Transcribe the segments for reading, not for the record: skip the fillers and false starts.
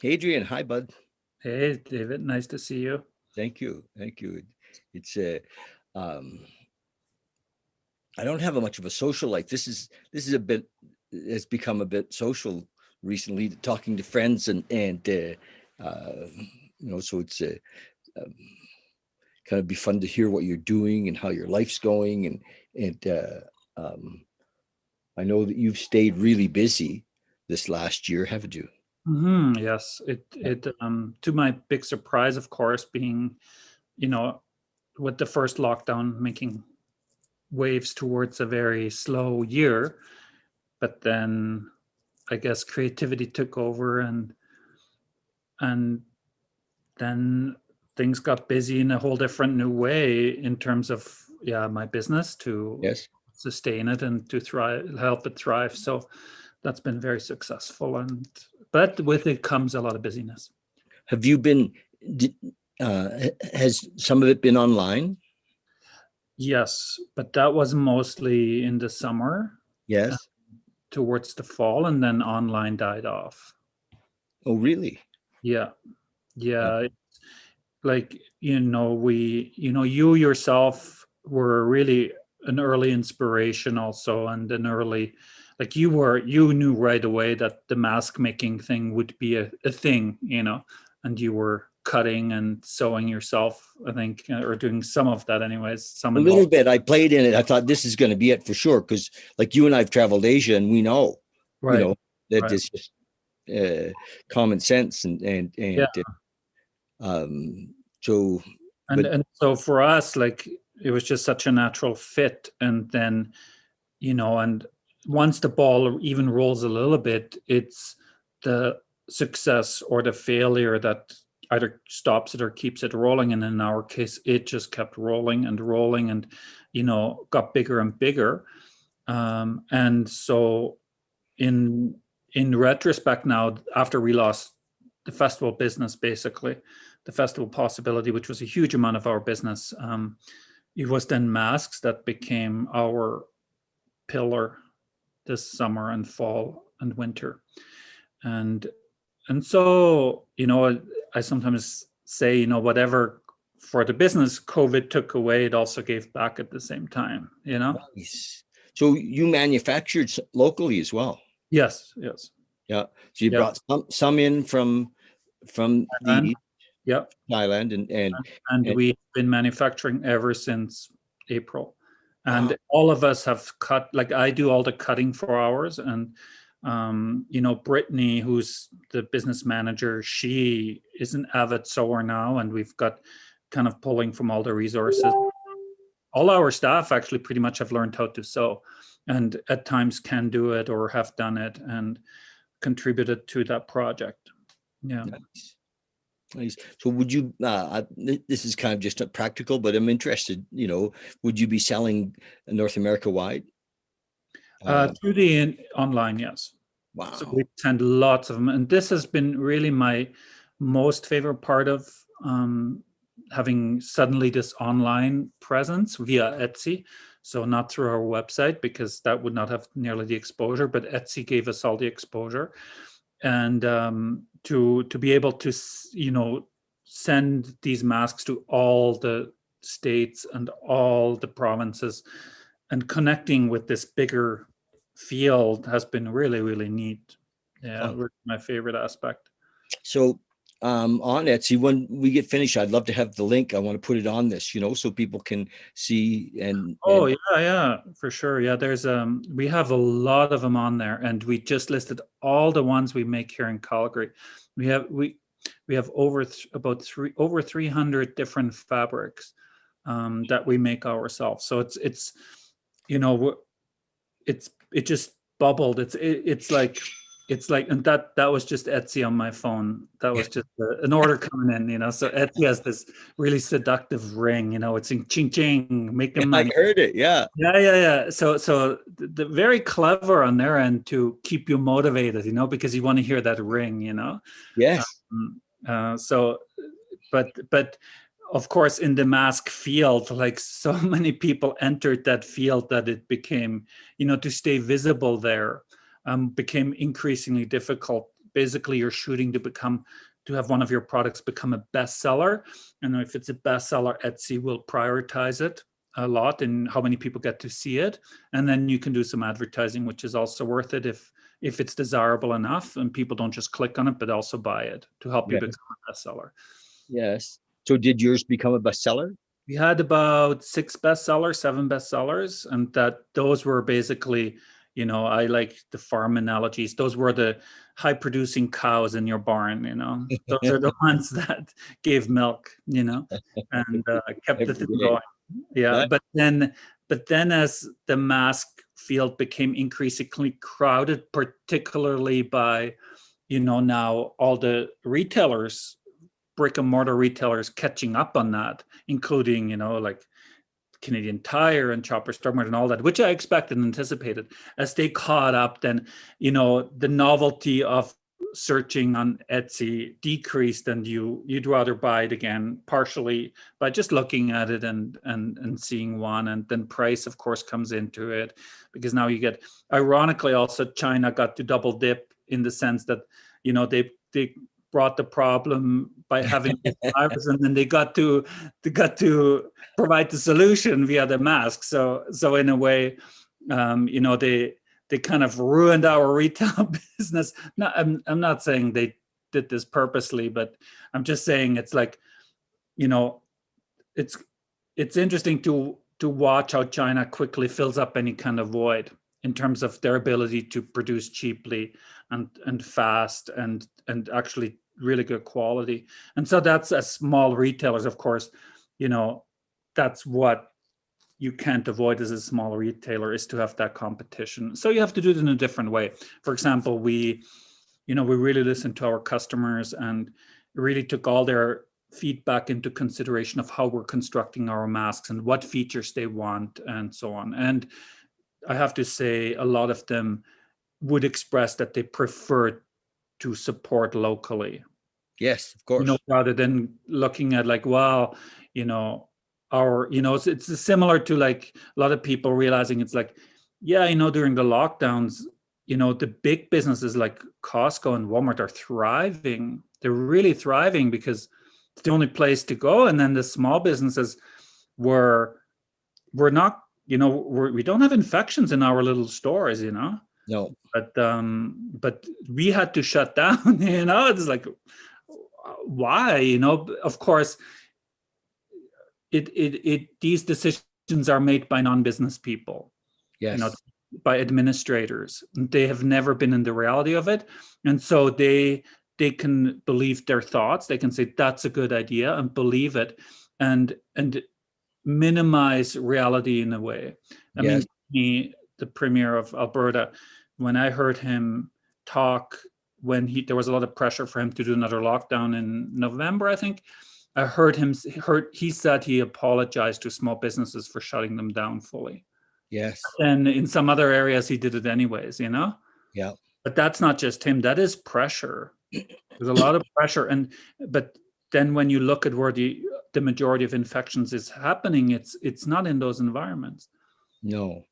Adrian, hi, bud. Hey, David, nice to see you. Thank you. Thank you. It's um, I don't have a much of a social life. This is a bit. It's become a bit social recently, talking to friends and so it's um, kind of be fun to hear what you're doing and how your life's going and um, I know that you've stayed really busy this last year, haven't you? Yes, it to my big surprise, of course, being, you know, with the first lockdown making waves towards a very slow year, but then I guess creativity took over and then things got busy in a whole different new way in terms of my business to Yes. sustain it and to thrive, help it thrive. So that's been very successful, and but with it comes a lot of busyness. Have you been? Did, has some of it been online? Yes, but that was mostly in the summer, uh, Yes. towards the fall, and then online died off. Oh, really? Yeah, Uh, yeah. Like, you yourself were really an early inspiration also, and an early, like you knew right away that the mask making thing would be a thing, and you were cutting and sewing yourself, I think, or doing some of that anyways, some a little involved. bit. I played in it. I thought this is going to be it for sure because, like you and I've traveled Asia, and we know, you Right, know, that right. it's just uh, common sense Yeah. um, so. and But and so for us, like, it was just such a natural fit, and then, and once the ball even rolls a little bit, it's the success or the failure that either stops it or keeps it rolling. And in our case, it just kept rolling and rolling, and got bigger and bigger. And so in in retrospect now, after we lost the festival business, basically the festival possibility, which was a huge amount of our business, it was then masks that became our pillar this summer and fall and winter. And and so, I sometimes say, whatever for the business COVID took away, it also gave back at the same time. nice. So you manufactured locally as well. Yes, yes. Yeah. So you Yeah. brought some in from And the yeah. Thailand and And and we've been manufacturing ever since April. wow. And all of us have cut, like, I do all the cutting for ours. And, Brittany, who's the business manager, she is an avid sewer now. And we've got kind of pulling from all the resources. All our staff actually pretty much have learned how to sew, and at times can do it or have done it and contributed to that project. Yeah. Nice. Nice. So would you, this is kind of just a practical, but I'm interested, would you be selling North America wide? Uh, Through the online, yes. So we wow. send lots of them, and this has been really my most favorite part of, having suddenly this online presence via Etsy. So not through our website, because that would not have nearly the exposure, but Etsy gave us all the exposure, and to be able to send these masks to all the states and all the provinces, and connecting with this bigger field has been really, really neat. Yeah, Fun. really my favorite aspect. So on Etsy, when we get finished, I'd love to have the link. I want to put it on this, so people can see Oh and yeah, yeah, for sure. Yeah, there's we have a lot of them on there, and we just listed all the ones we make here in Calgary. We have about over 300 different fabrics, that we make ourselves. So it's you know it just bubbled. It's like, and that was just Etsy on my phone. That was just an order coming in. So Etsy has this really seductive ring. It's in ching ching, yeah, making I money. heard it. Yeah. Yeah, yeah, yeah. So the very clever on their end to keep you motivated, because you want to hear that ring. Yes. So, but of course, in the mask field, like, so many people entered that field that it became, to stay visible there, became increasingly difficult. basically you're shooting to have one of your products become a bestseller. And if it's a bestseller, Etsy will prioritize it a lot in how many people get to see it. And then you can do some advertising, which is also worth it if it's desirable enough and people don't just click on it, but also buy it to help you Yes. become a bestseller. Yes. So did yours become a bestseller? We had about 7 bestsellers, and those were basically, I like the farm analogies. Those were the high producing cows in your barn, those are the ones that gave milk, and kept the Every thing day. going. Yeah. That, But then as the mask field became increasingly crowded, particularly by, now all the retailers, brick and mortar retailers catching up on that, including, like Canadian Tire and Chopper Stugmart and all that, which I expected and anticipated. As they caught up, then, the novelty of searching on Etsy decreased, and you'd rather buy it again, partially by just looking at it and seeing one. And then price, of course, comes into it, because now you get, ironically, also China got to double dip in the sense that, they brought the problem by having this virus, and then they got to provide the solution via the mask. So in a way, they kind of ruined our retail business. No, I'm not saying they did this purposely, but I'm just saying it's like, it's interesting to watch how China quickly fills up any kind of void in terms of their ability to produce cheaply and fast and actually really good quality. And so that's, as small retailers, of course, that's what you can't avoid as a small retailer, is to have that competition. So you have to do it in a different way. For example, we really listened to our customers and really took all their feedback into consideration of how we're constructing our masks and what features they want and so on. And I have to say, a lot of them would express that they prefer to support locally. yes, of course. Rather than looking at like, wow, it's similar to like a lot of people realizing it's like, yeah, during the lockdowns, the big businesses like Costco and Walmart are thriving. They're really thriving because it's the only place to go. And then the small businesses we're not, we don't have infections in our little stores, No. but we had to shut down. It's like, why? Of course, these decisions are made by non-business people. Yes. By administrators. They have never been in the reality of it, and so they can believe their thoughts. They can say that's a good idea and believe it, and minimize reality in a way. I Yes. mean, the premier of Alberta, when I heard him talk, when there was a lot of pressure for him to do another lockdown in November, I think, I heard he said he apologized to small businesses for shutting them down fully. Yes. And in some other areas, he did it anyways, Yeah. But that's not just him. That is pressure. There's a lot of pressure. But then when you look at where the majority of infections is happening, it's not in those environments. No.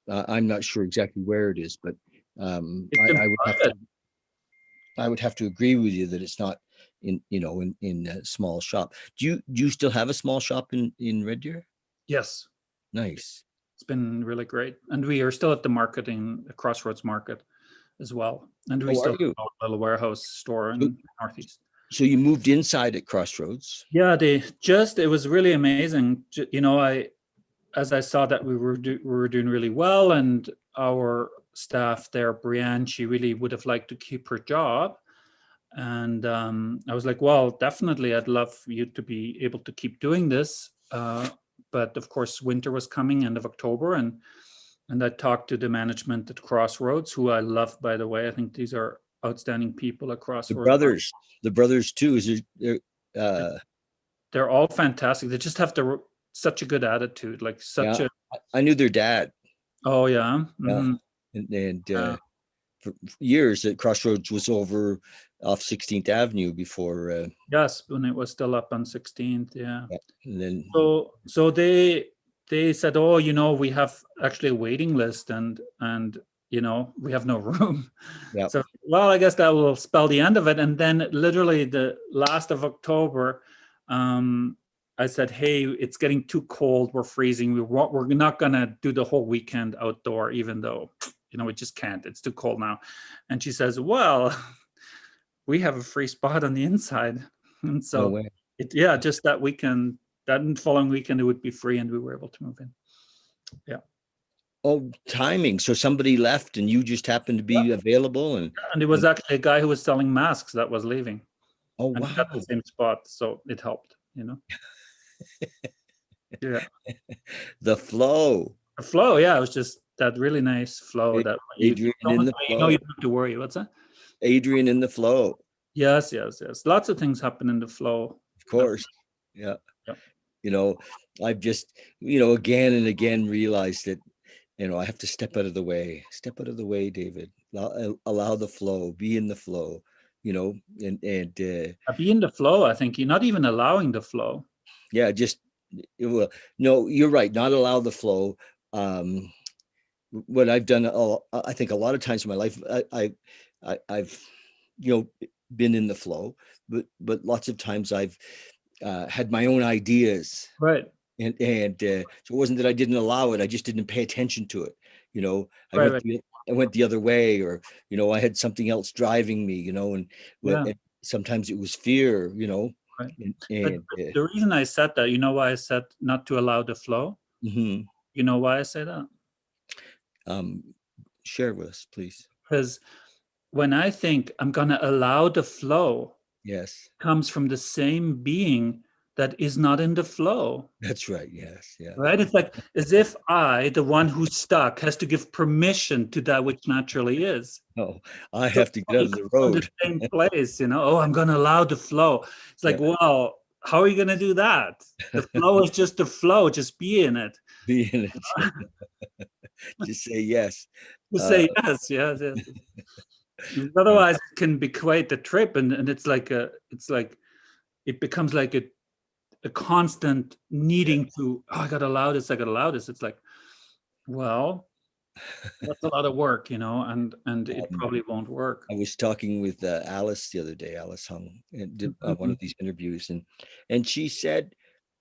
I'm not sure exactly where it is, but I would have to agree with you that it's not in a small shop. Do you still have a small shop in Red Deer? Yes. Nice. It's been really great. And we are still at the Crossroads Market as well. And we still have a little warehouse store in Northeast. So you moved inside at Crossroads? Yeah, it was really amazing. As I saw that we were doing really well, and our staff there, Brianne, she really would have liked to keep her job. And I was like, well, definitely, I'd love you to be able to keep doing this. But of course, winter was coming, end of October, and I talked to the management at Crossroads, who I love, by the way. I think these are outstanding people at Crossroads. The brothers too. They're all fantastic. They just have such a good attitude, like such a. I knew their dad. Oh yeah. Mm-hmm. And for years that Crossroads was over off 16th Avenue before. Yes, when it was still up on 16th, yeah. And then so they said, oh, we have actually a waiting list, and we have no room. Yeah. So, well, I guess that will spell the end of it. And then literally the last of October, I said, hey, it's getting too cold. We're freezing. We're not going to do the whole weekend outdoor, even though, we just can't. It's too cold now. And she says, well, we have a free spot on the inside. And No so, way. just that weekend, that following weekend, it would be free and we were able to move in. Yeah. Oh, timing. So somebody left and you just happened to be available, and it was actually a guy who was selling masks that was leaving. oh And he got the wow. same spot, so it helped, Yeah. The flow. The flow, yeah, it was just that really nice flow that you Adrian in don't, the you flow. don't have to worry. What's that? Adrian in the flow. Yes. Lots of things happen in the flow. Of course. Yeah. Yeah. I've just, again and again realized that, I have to step out of the way. Step out of the way, David. Allow the flow. Be in the flow. And Be in the flow. I think you're not even allowing the flow. yeah, just well, no, you're right. Not allow the flow. What I've done, I think a lot of times in my life, I've been in the flow, but lots of times I've had my own ideas. Right. And so it wasn't that I didn't allow it, I just didn't pay attention to it. I went the other way, or I had something else driving me, and sometimes it was fear, Right. and the reason I said that, why I said not to allow the flow? mhm. You know why I say that? Share with us, please. Because when I think I'm going to allow the flow, Yes, comes from the same being that is not in the flow. that's right. Yes, yeah. Right? It's like as if I, the one who's stuck, has to give permission to that which naturally is. Oh, I have to get out of the road. The same place, Oh, I'm going to allow the flow. It's like, well, how are you going to do that? The flow is just the flow. Just be in it. Be in it. Just say yes. Just say yes. Otherwise, it can bequate the trip, and it's like it becomes like a constant needing to. Oh, I gotta allow this. It's like, well, that's a lot of work, and it probably won't work. I was talking with Alice the other day. Alice Hung, and did one of these interviews, and she said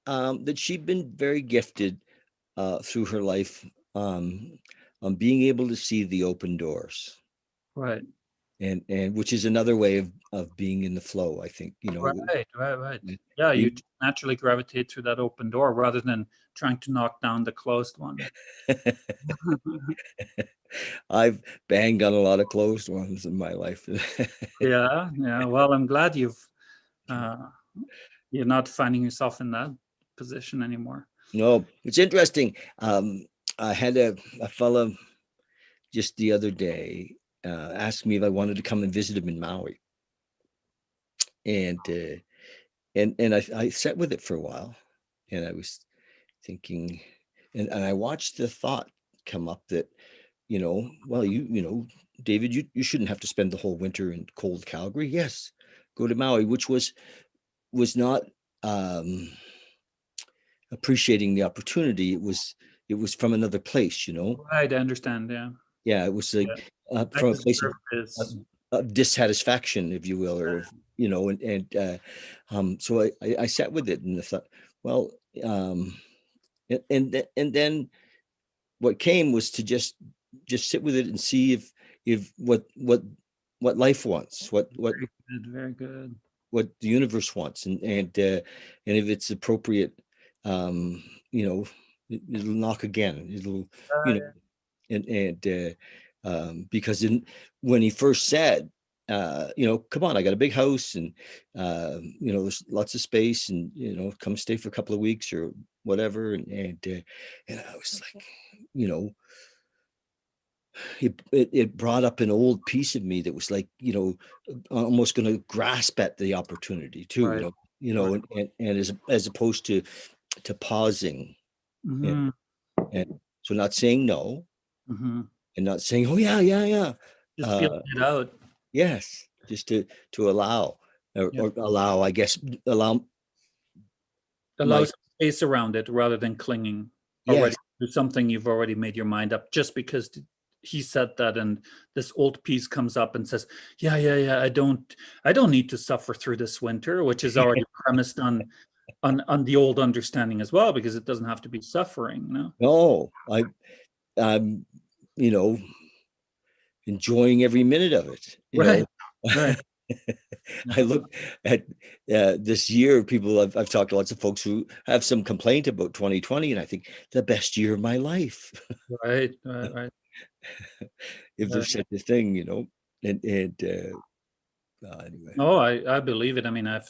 that she'd been very gifted through her life on being able to see the open doors, Right. and which is another way of being in the flow. I think Right. Yeah, you naturally gravitate through that open door rather than trying to knock down the closed one. I've banged on a lot of closed ones in my life. Yeah. Well, I'm glad you're not finding yourself in that position anymore. No, it's interesting. I had a fellow just the other day asked me if I wanted to come and visit him in Maui, and I sat with it for a while, and I was thinking, and I watched the thought come up that, well, David, you shouldn't have to spend the whole winter in cold Calgary. Yes, go to Maui, which was not appreciating the opportunity. It was from another place, Right, I understand. Yeah, it was like from a place of dissatisfaction, if you will, or so I sat with it and I thought, well, and then what came was to just sit with it and see if what life wants, very good, what the universe wants, and if it's appropriate, it'll knock again. It'll, because when he first said, come on, I got a big house, and there's lots of space, and come stay for a couple of weeks or whatever, and I was like, it brought up an old piece of me that was like, almost going to grasp at the opportunity too, right. And as opposed to pausing, Mm-hmm. and so not saying no, mm-hmm. and not saying, oh yeah, just feeling it out. Yes, just to allow, or allow, I guess, allow some space around it rather than clinging already to something you've already made your mind up just because he said that, and this old piece comes up and says, yeah, I don't need to suffer through this winter, which is already premised on the old understanding as well, because it doesn't have to be suffering, No, I'm, you know, enjoying every minute of it. Right. Right. I look at this year. People, I've talked to lots of folks who have some complaint about 2020, and I think the best year of my life, Right. if there's such a thing, And anyway, No, I believe it. I mean, I've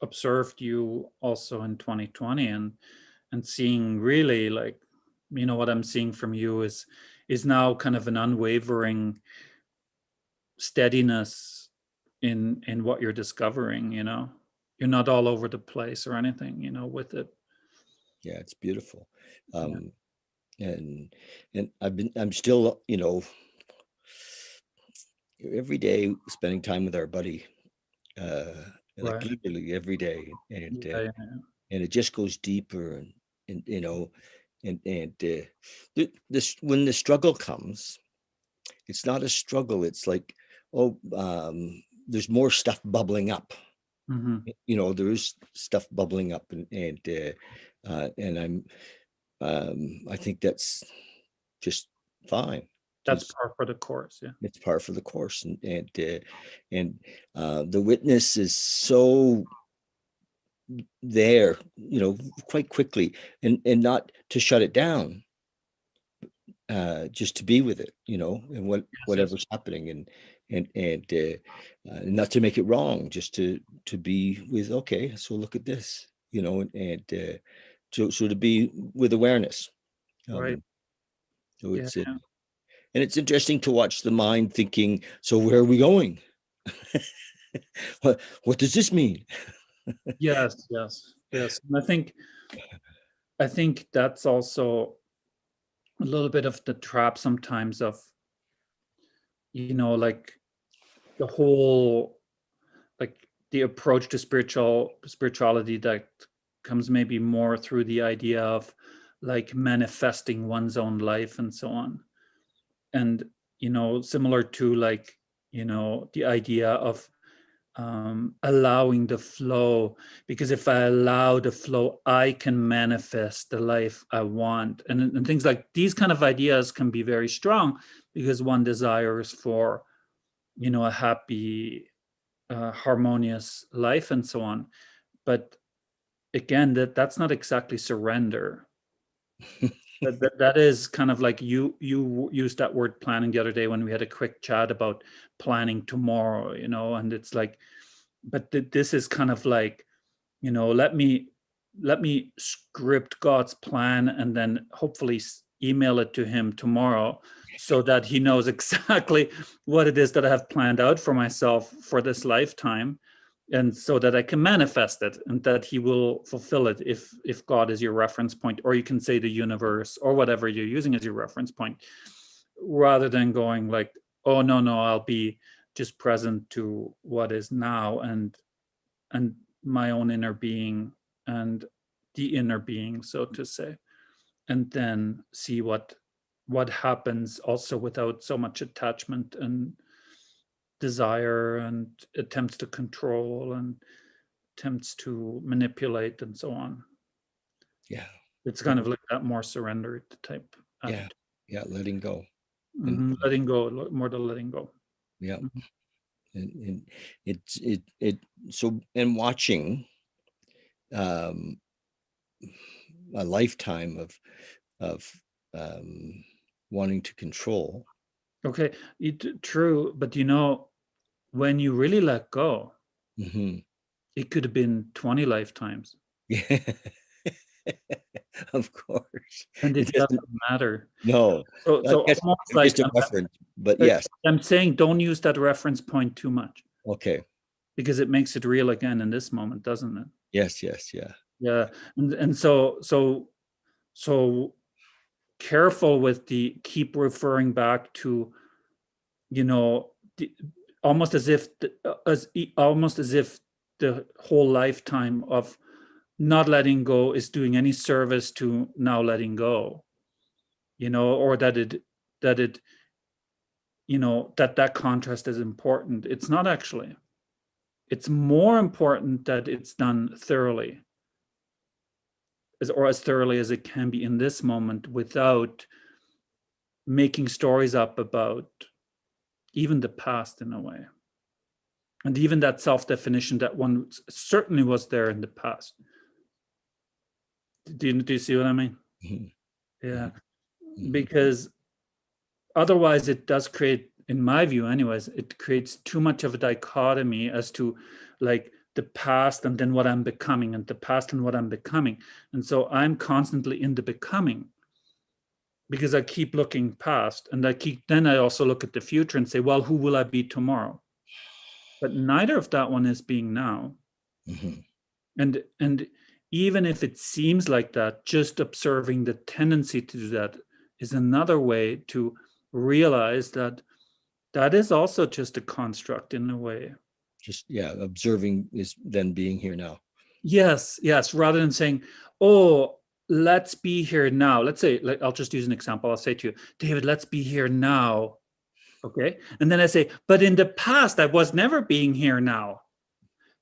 observed you also in 2020, and seeing really, like, what I'm seeing from you is now kind of an unwavering steadiness in what you're discovering. You're not all over the place or anything, with it. yeah, it's beautiful. Yeah. And I'm still, every day spending time with our buddy, uh, like Right. literally every day, Yeah. and it just goes deeper, and this, when the struggle comes, it's not a struggle. It's like, oh, there's more stuff bubbling up. Mm-hmm. There is stuff bubbling up, and I think that's just fine. That's It's par for the course. Yeah. it's par for the course, and the witness is so there, quite quickly, and not to shut it down, just to be with it, and Yes. whatever's happening, and not to make it wrong, just to be with, okay, so look at this, so to be with awareness. Right. So Yeah. and it's interesting to watch the mind thinking, so where are we going? What does this mean? Yes. And I think that's also a little bit of the trap sometimes of, like, the whole, like, the approach to spirituality that comes maybe more through the idea of, like, manifesting one's own life and so on. And, similar to, like, the idea of allowing the flow, because if I allow the flow, I can manifest the life I want, and things like these kind of ideas can be very strong, because one desires for, a happy, harmonious life and so on. But again, that's not exactly surrender. That is kind of like, you used that word planning the other day when we had a quick chat about planning tomorrow, and it's like, but this is kind of like, let me script God's plan, and then hopefully email it to him tomorrow, so that he knows exactly what it is that I have planned out for myself for this lifetime, and so that I can manifest it, and that he will fulfill it, if God is your reference point, or you can say the universe, or whatever you're using as your reference point, rather than going like, oh, no, I'll be just present to what is now, and my own inner being, and the inner being, so to say, and then see what happens, also without so much attachment and desire, and attempts to control, and attempts to manipulate, and so on. Yeah. It's kind of like that more surrendered type Yeah. attitude. Yeah. Letting go. Letting go, more the letting go. Yeah. Mhm. And it so, and watching um a lifetime of wanting to control. Okay, true, but when you really let go, Hmm. it could have been 20 lifetimes, Yeah. Of course. and It it doesn't doesn't. matter. No, So I guess almost I'm like, just a reference, but uh, yes. I'm saying, don't use that reference point too much, Okay. because it makes it real again in this moment, doesn't it? Yes. Yes. Yeah. Yeah, and so careful with the keep referring back to, you know the, almost as if the whole lifetime of not letting go is doing any service to now letting go, or that it, that contrast is important. It's not actually. It's more important that it's done thoroughly, or as thoroughly as it can be in this moment, without making stories up about even the past in a way. And even that self-definition that one certainly was there in the past. Do you see what I mean? Mm-hmm. Yeah. Mm-hmm. Because otherwise it does create, in my view anyways, it creates too much of a dichotomy as to like the past and then what I'm becoming, and the past and what I'm becoming. And so I'm constantly in the becoming, because I keep looking past, and then I also look at the future and say, well, who will I be tomorrow? But neither of that one is being now. Mm-hmm. And even if it seems like that, just observing the tendency to do that is another way to realize that that is also just a construct in a way. Just, observing is then being here now. Yes, rather than saying, oh, let's be here now. Let's say, I'll just use an example. I'll say to you, David, let's be here now. Okay. And then I say, but in the past, I was never being here now.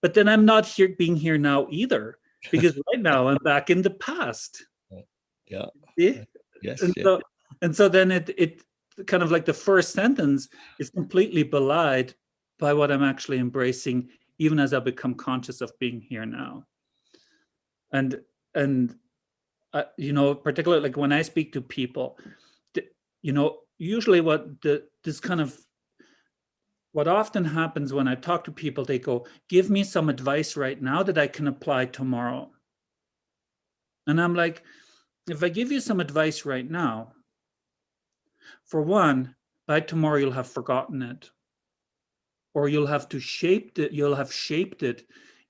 But then I'm not here being here now either, because right now I'm back in the past. Yeah. See? Yes. And so then it kind of like the first sentence is completely belied by what I'm actually embracing, even as I become conscious of being here now. And particularly like when I speak to people, usually what often happens when I talk to people, they go, give me some advice right now that I can apply tomorrow. And I'm like, if I give you some advice right now, for one, by tomorrow you'll have forgotten it, or you'll have shaped it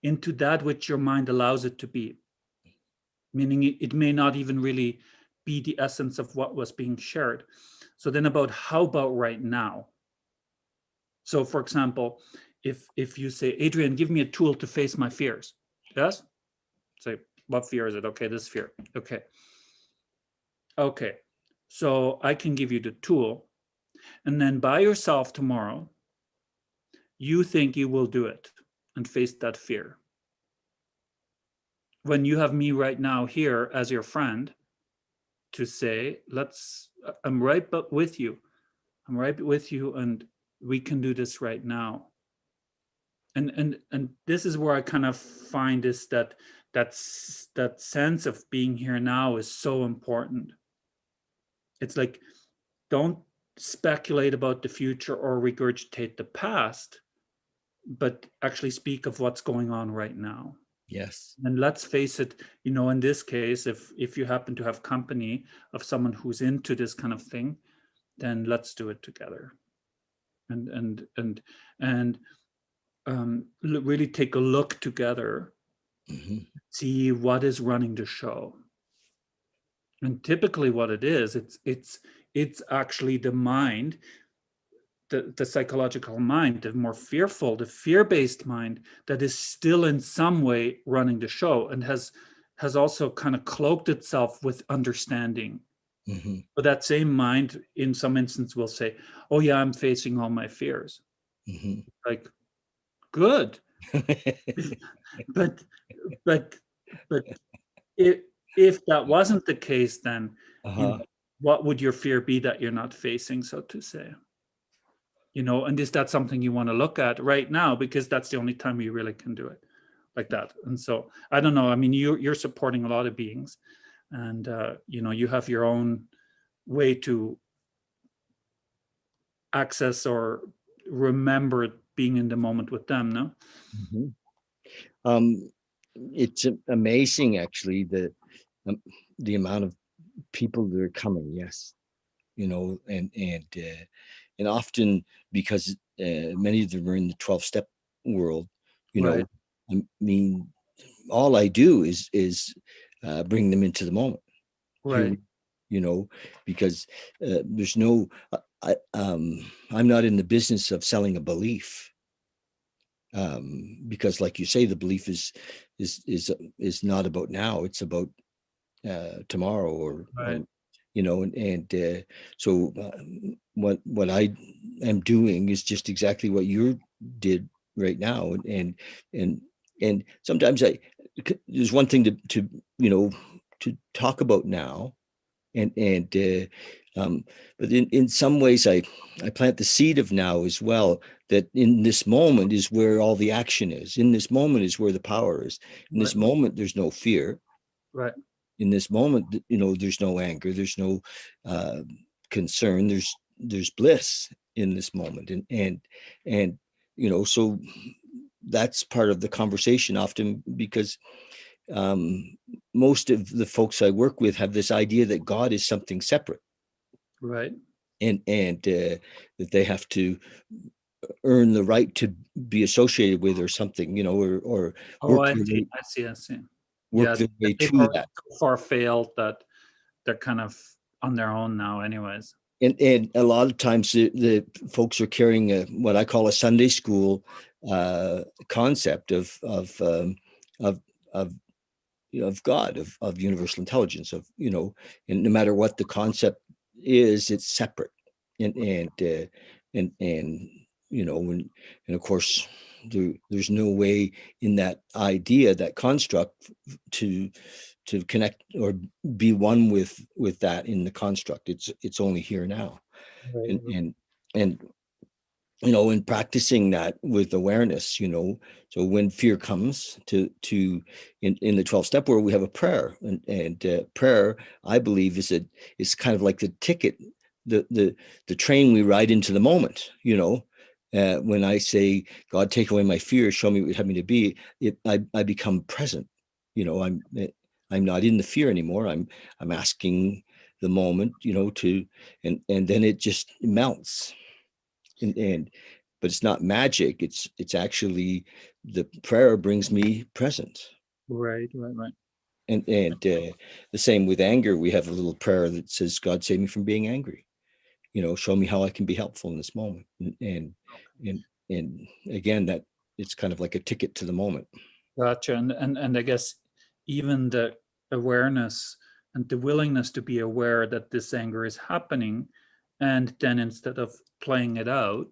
into that which your mind allows it to be. Meaning it may not even really be the essence of what was being shared. So then how about right now? So for example, if you say, Adrian, give me a tool to face my fears. Yes? Say, what fear is it? Okay, this fear. Okay. So I can give you the tool, and then by yourself tomorrow, you think you will do it and face that fear. When you have me right now here as your friend to say, I'm right with you. I'm right with you, and we can do this right now. And this is where I kind of find that sense of being here now is so important. It's like, don't speculate about the future or regurgitate the past, but actually speak of what's going on right now. Yes. And let's face it, in this case, if you happen to have company of someone who's into this kind of thing, then let's do it together. And really take a look together, Mm-hmm. see what is running the show. And typically what it is, it's actually the mind, the psychological mind, the more fearful, the fear-based mind, that is still in some way running the show, and has also kind of cloaked itself with understanding. Mm-hmm. But that same mind in some instance will say, oh yeah, I'm facing all my fears. Mm-hmm. Like, good. but but if that wasn't the case, then what would your fear be that you're not facing, so to say? And is that something you want to look at right now, because that's the only time you really can do it like that? And so I don't know, I mean, you're supporting a lot of beings, and you have your own way to access or remember being in the moment with them, no? Mm-hmm. It's amazing, actually, the amount of people that are coming. Yes, and often because many of them are in the 12-step world. Right. I mean, all I do is bring them into the moment. Right. Here, because there's no. I'm not in the business of selling a belief. Because, like you say, the belief is not about now. It's about tomorrow, or So what I am doing is just exactly what you did right now. And sometimes there's one thing to talk about now, and but in some ways I plant the seed of now as well, that in this moment is where all the action is. In this moment is where the power is. In this Right. moment there's no fear. Right. In this moment, there's no anger, there's no uh, concern, there's bliss in this moment. And so that's part of the conversation often, because um, most of the folks I work with have this idea that God is something separate, Right. and that they have to earn the right to be associated with or something, or Oh, work I their see. way, I see. I see. work Yeah, their way they've to already that. so far failed that they're kind of on their own now, anyways. And a lot of times the folks are carrying what I call a Sunday school concept of of of God, of universal intelligence, and no matter what the concept is, it's separate. And and uh, and and and of course there's no way in that idea, that construct, to connect or be one with that in the construct. It's only here now. Right. And in practicing that with awareness, so when fear comes in the 12 step world, we have a prayer, and prayer, I believe, is kind of like the ticket, the train we ride into the moment. When I say, God, take away my fear, show me what you have me to be, I become present. I'm not in the fear anymore. I'm asking the moment, to, and then it just melts. And but it's not magic. It's actually, the prayer brings me present. Right. Right. Right. And the same with anger. We have a little prayer that says, God, save me from being angry. Show me how I can be helpful in this moment. And again, that it's kind of like a ticket to the moment. Gotcha. And I guess even the awareness and the willingness to be aware that this anger is happening, and then instead of playing it out,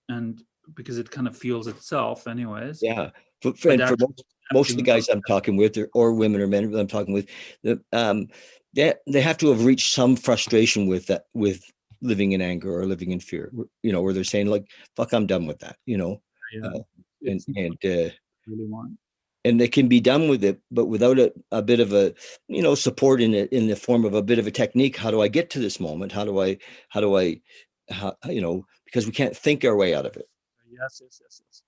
and because it kind of fuels itself anyways, Yeah. but And for actually most of the accepting guys I'm talking with, or women or men that I'm talking with, they have to have reached some frustration with that, with living in anger or living in fear, where they're saying, like, fuck, I'm done with that, yeah, uh, and it's not and what uh, I really want. and they can be done with it, but without a bit of a, support in it, in the form of a bit of a technique. How do I get to this moment? Because we can't think our way out of it, Yes, yes, yes, yes.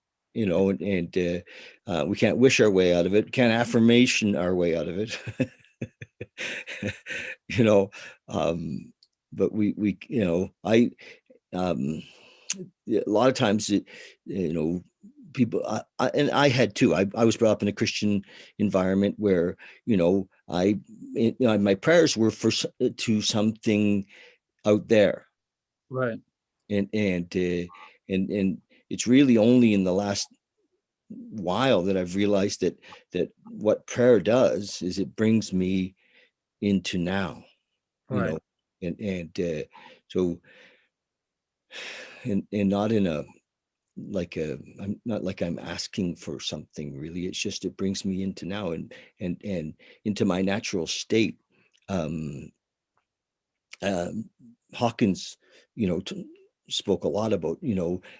and we can't wish our way out of it, can't affirmation our way out of it. you know but we I um a lot of times people, and I had too. I was brought up in a Christian environment where, my prayers were to something out there. Right. And and uh, and and it's really only in the last while that I've realized that what prayer does is it brings me into now, you Right. know, and so, and not in a, I'm not like I'm asking for something really. It's just, it brings me into now, and into my natural state. Um, um, Hawkins, spoke a lot about,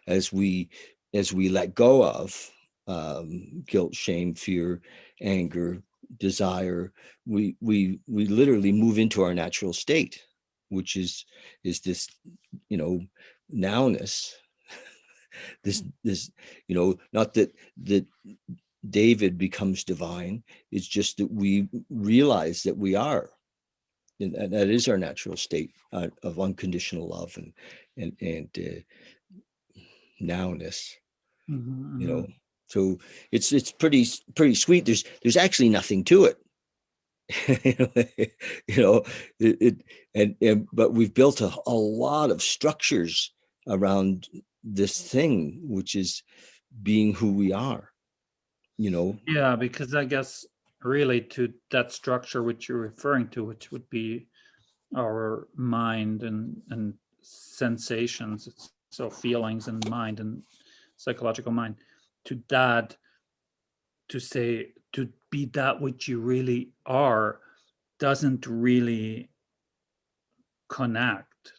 as we let go of guilt, shame, fear, anger, desire, we literally move into our natural state, which is this, nowness. This, not that David becomes divine. It's just that we realize that we are, and that is our natural state of unconditional love and nowness. Mm-hmm, You mm-hmm. know, so it's pretty sweet. There's actually nothing to it. you know, you know and but we've built a lot of structures around this thing, which is being who we are. You know, Yeah, because I guess really to that structure which you're referring to, which would be our mind and sensations, so feelings and mind and psychological mind, to that, to say, to be that which you really are, doesn't really connect.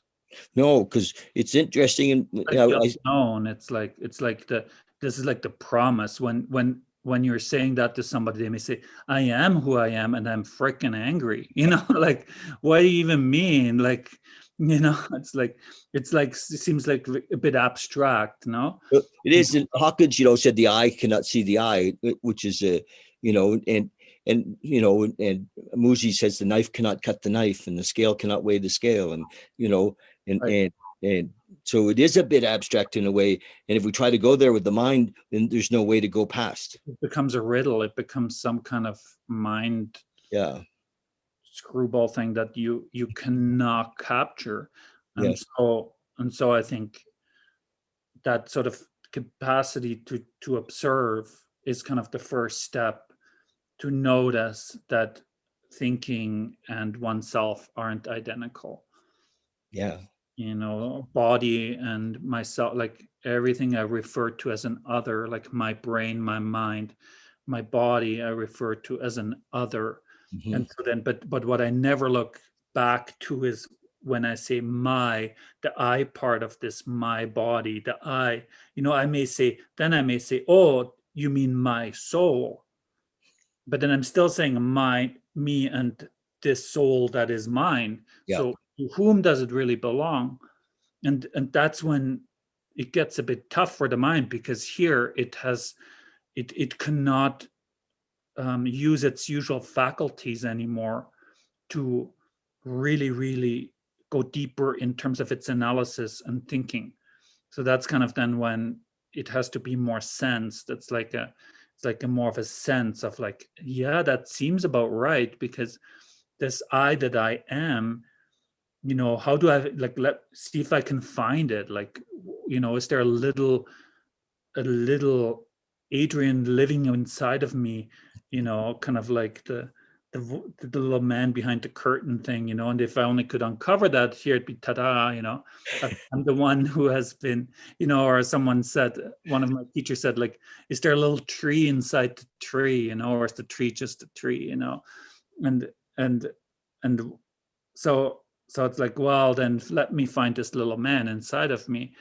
No, because it's interesting. And Like the unknown, it's like this is like the promise. When you're saying that to somebody, they may say, I am who I am and I'm freaking angry, like, what do you even mean? Like, it's like it seems like a bit abstract, no? it is. And Hawkins, said the eye cannot see the eye, which is and Musi says the knife cannot cut the knife, and the scale cannot weigh the scale, and and Right. and so it is a bit abstract in a way. And if we try to go there with the mind, then there's no way to go past. It becomes a riddle. It becomes some kind of mind Yeah. screwball thing that you cannot capture. and Yes. so and so I think that sort of capacity to observe is kind of the first step to notice that thinking and oneself aren't identical. Yeah. Body and myself, like everything I refer to as an other, like my brain, my mind, my body, I refer to as an other. Hmm. And so then, but what I never look back to is when I say the I part of this, my body, the I, I may say, oh, you mean my soul. But then I'm still saying me and this soul that is mine. Yeah. So to whom does it really belong? And that's when it gets a bit tough for the mind, because here it cannot use its usual faculties anymore to really, really go deeper in terms of its analysis and thinking. So that's kind of then when it has to be more sensed. It's like a more of a sense of like, yeah, that seems about right, because this I that I am, how do I, like, let see if I can find it, like, is there a little Adrian living inside of me, kind of like the little man behind the curtain thing, and if I only could uncover that, here it'd be ta-da, I'm the one who has been, or someone said, one of my teachers said, like, is there a little tree inside the tree, or is the tree just a tree, and and and so it's like, well, then let me find this little man inside of me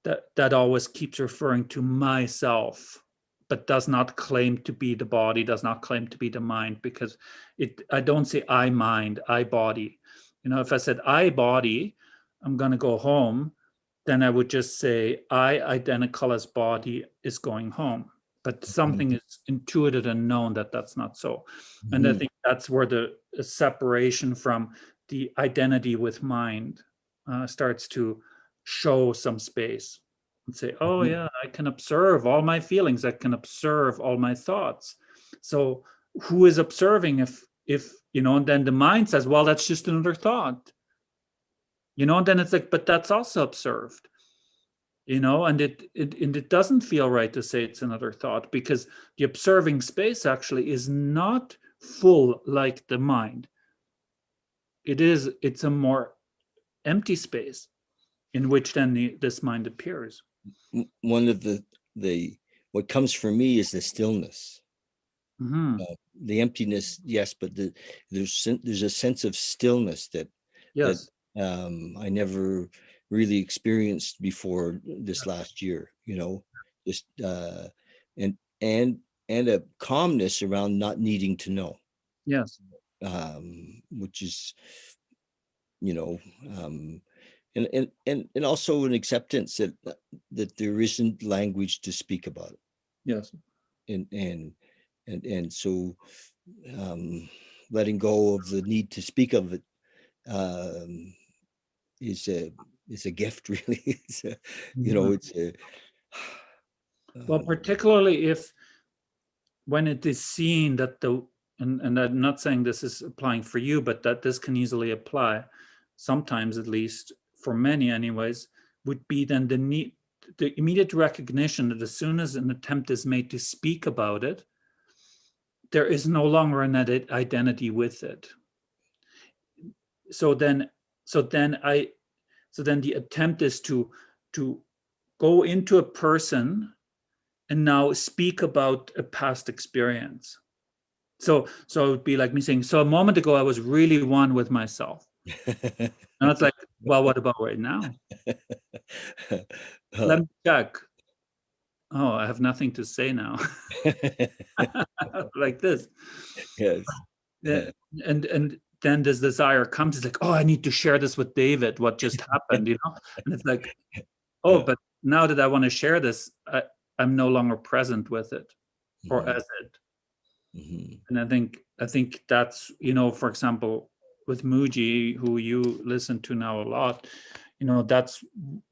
that always keeps referring to myself, but does not claim to be the body, does not claim to be the mind, because I don't say I mind, I body. If I said I body, I'm going to go home, then I would just say I identical as body is going home. But something is intuited and known that that's not so. And I Hmm. think that's where the separation from the identity with mind starts to show some space and say, oh Hmm. yeah, I can observe all my feelings, I can observe all my thoughts. So who is observing? If and then the mind says, well, that's just another thought, and then it's like, but that's also observed, and it doesn't feel right to say it's another thought, because the observing space actually is not full like the mind. It's a more empty space in which then this mind appears. One of the what comes for me is the stillness, Hmm. the emptiness. Yes, but there's a sense of stillness that Yes. I never really experienced before this Yes. last year. Just and and and a calmness around not needing to know, Yes. which is you know um, and also an acceptance that there isn't language to speak about it, Yes. and so um, letting go of the need to speak of it um, is a gift, really. Mhm. It's a Well, um, particularly if when it is seen that and I'm not saying this is applying for you, but that this can easily apply, sometimes at least, for many anyways, would be then the immediate recognition that as soon as an attempt is made to speak about it, there is no longer an identity with it. So then so then the attempt is to go into a person and now speak about a past experience. So it would be like me saying, so a moment ago I was really one with myself. And it's like, well, what about right now? Let me check. Oh, I have nothing to say now. Like this. Yes. Yeah, and then this desire comes, it's like, oh, I need to share this with David, what just happened, and it's like, oh, Yeah. but now that I want to share this, I'm no longer present with it or Mhm. as it. Mhm. And I think that's, for example, with Muji, who you listen to now a lot, that's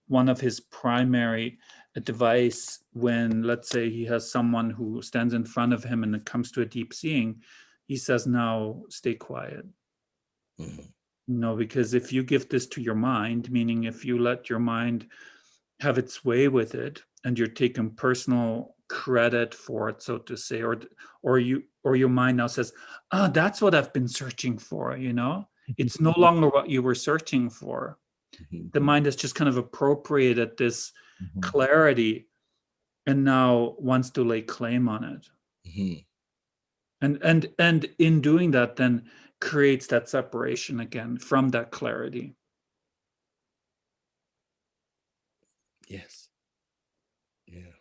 one of his primary advice when, let's say, he has someone who stands in front of him and it comes to a deep seeing. He says, now stay quiet. Mhm. Because if you give this to your mind, meaning if you let your mind have its way with it, and you're taking personal credit for it, so to say, or your mind now says, that's what I've been searching for. It's no longer what you were searching for. Mhm. The mind has just kind of appropriated this Mhm. clarity and now wants to lay claim on it. Mhm. And in doing that, then creates that separation again from that clarity. Yes. Yeah.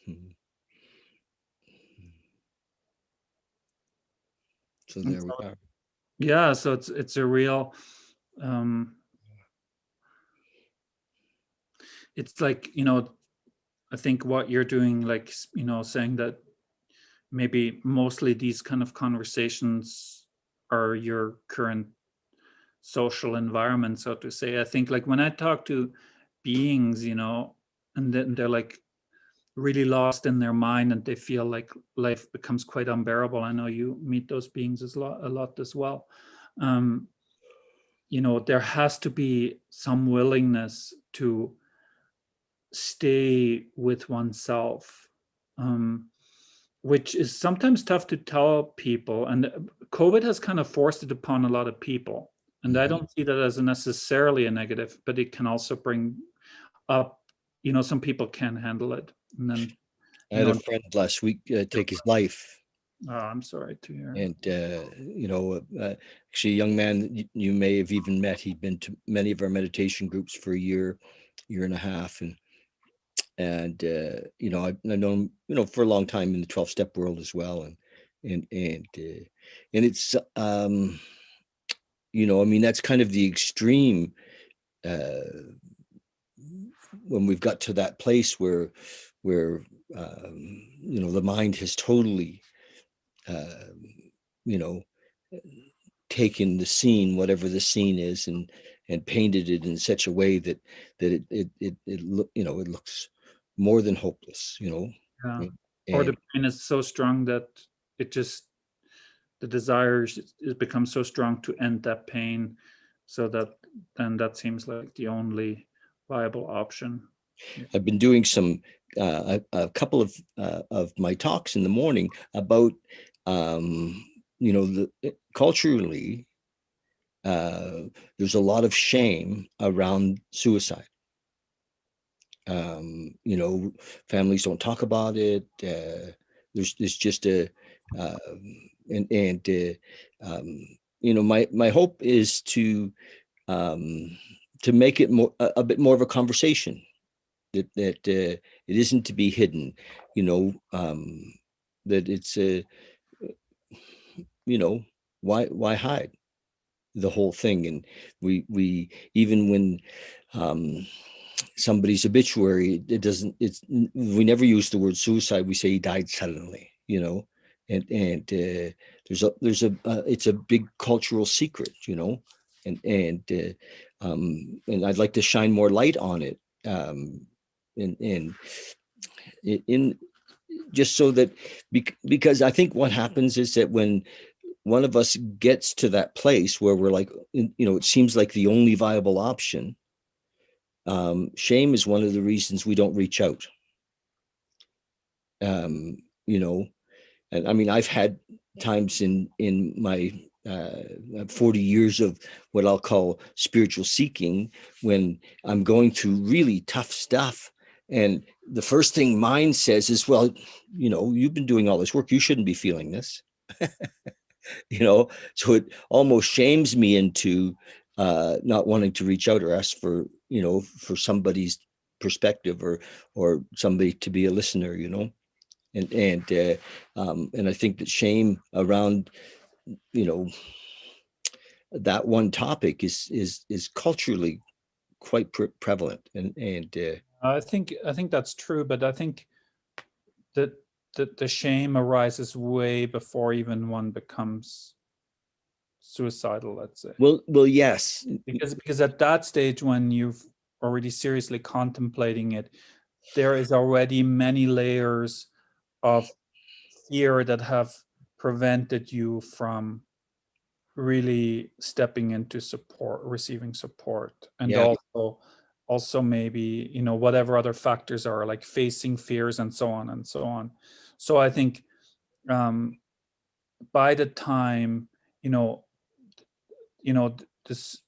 Mhm. So And there we so, are. yeah, so it's a real, um it's like, I think what you're doing, like, saying that maybe mostly these kind of conversations are your current social environment, so to say. I think, like, when I talk to beings, and then they're like really lost in their mind and they feel like life becomes quite unbearable. I know you meet those beings a lot as well. um there has to be some willingness to stay with oneself, um, which is sometimes tough to tell people. And COVID has kind of forced it upon a lot of people. And I Mhm. don't see that as necessarily a negative, but it can also bring up, some people can handle it. And then, I you had a know, friend last week take his life, oh, I'm sorry to hear. and actually, a young man that you may have even met. He'd been to many of our meditation groups for a year and a half, and I've known him, for a long time in the 12-step world as well, and it's I mean, that's kind of the extreme, uh, when we've got to that place where the mind has totally, um, you know taken the scene, whatever the scene is, and painted it in such a way that it looks more than hopeless, Yeah. Or and the pain is so strong that it just, the desires, it becomes so strong to end that pain, so that then that seems like the only viable option. Yeah. I've been doing some a couple of my talks in the morning about, the culturally, uh, there's a lot of shame around suicide. Families don't talk about it. There's just a and my hope is um, to make it a bit more of a conversation, that it isn't to be hidden, that it's a you know why hide the whole thing. And we even when, um, somebody's obituary, we never use the word suicide. We say he died suddenly, and it's a big cultural secret, and I'd like to shine more light on it, and in just so that, because I think what happens is that when one of us gets to that place where we're like, it seems like the only viable option, shame is one of the reasons we don't reach out. um, you know And I mean, I've had times in my 40 years of what I'll call spiritual seeking, when I'm going through really tough stuff, and the first thing mind says is, well, you've been doing all this work, you shouldn't be feeling this. So it almost shames me into not wanting to reach out or ask for for somebody's perspective, or somebody to be a listener. And I think that shame around you know that one topic is culturally quite prevalent, and I think that's true, but I think that the shame arises way before even one becomes suicidal, let's say. well, yes. Because at that stage, when you've already seriously contemplating it, there is already many layers of fear that have prevented you from really stepping into support, receiving support, and Yeah, also maybe whatever other factors are, like facing fears and so on and so on. So I think um, by the time you know this,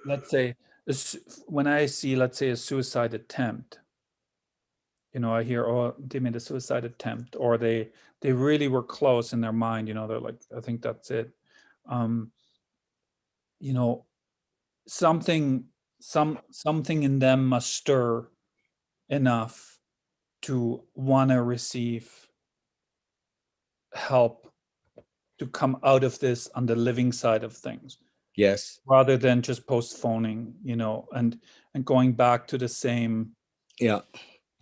let's say this, when I see, let's say, a suicide attempt, I hear, oh, they made a suicide attempt, or they really were close in their mind, they're like, I think that's it. um you know something something in them must stir enough to want to receive help, to come out of this on the living side of things, yes, rather than just postponing, and going back to the same yeah,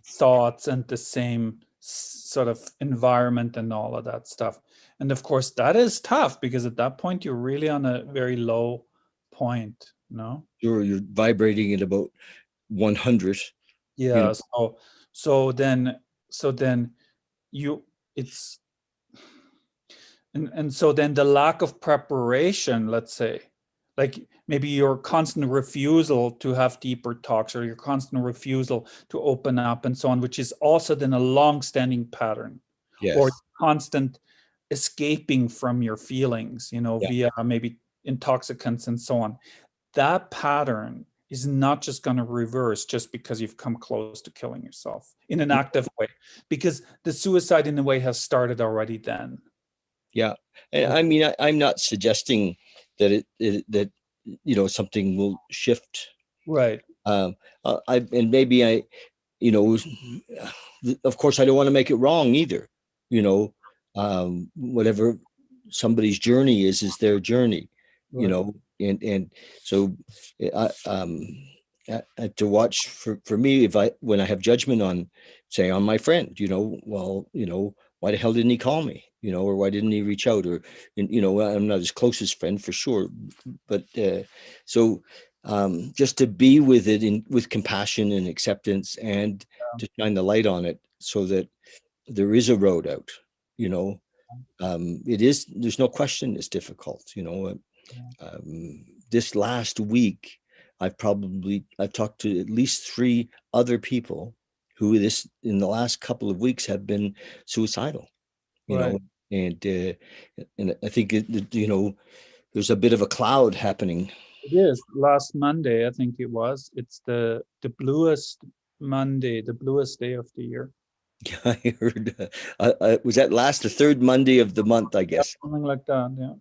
thoughts and the same sort of environment and all of that stuff. And of course, that is tough, because at that point you're really on a very low point, you're vibrating at about 100. you know Yeah. So then you it's and so then the lack of preparation, let's say, like maybe your constant refusal to have deeper talks, or your constant refusal to open up and so on, which is also then a long-standing pattern, or yes, constant escaping from your feelings, yeah, via maybe intoxicants and so on. That pattern is not just going to reverse just because you've come close to killing yourself in an active way, because the suicide in a way has started already then. yeah. And I mean, I'm not suggesting that that something will shift. Right. And maybe you know of course I don't want to make it wrong either. you know Whatever somebody's journey is their journey. Right. And so I to watch for me, if I when I have judgment on, say, on my friend, well, why the hell didn't he call me, or why didn't he reach out, or I'm not his closest friend for sure, but so just to be with it with compassion and acceptance, and to shine the light on it, so that there is a road out. you know there's no question it's difficult. This last week, I've talked to at least 3 other people who this in the last couple of weeks have been suicidal. you Right. know and I think there's a bit of a cloud happening. It is. Last Monday, I think it was. It's the bluest Monday, the bluest day of the year. Yeah, I heard. Was that the third Monday of the month, I Yeah, guess, something like that. Yeah.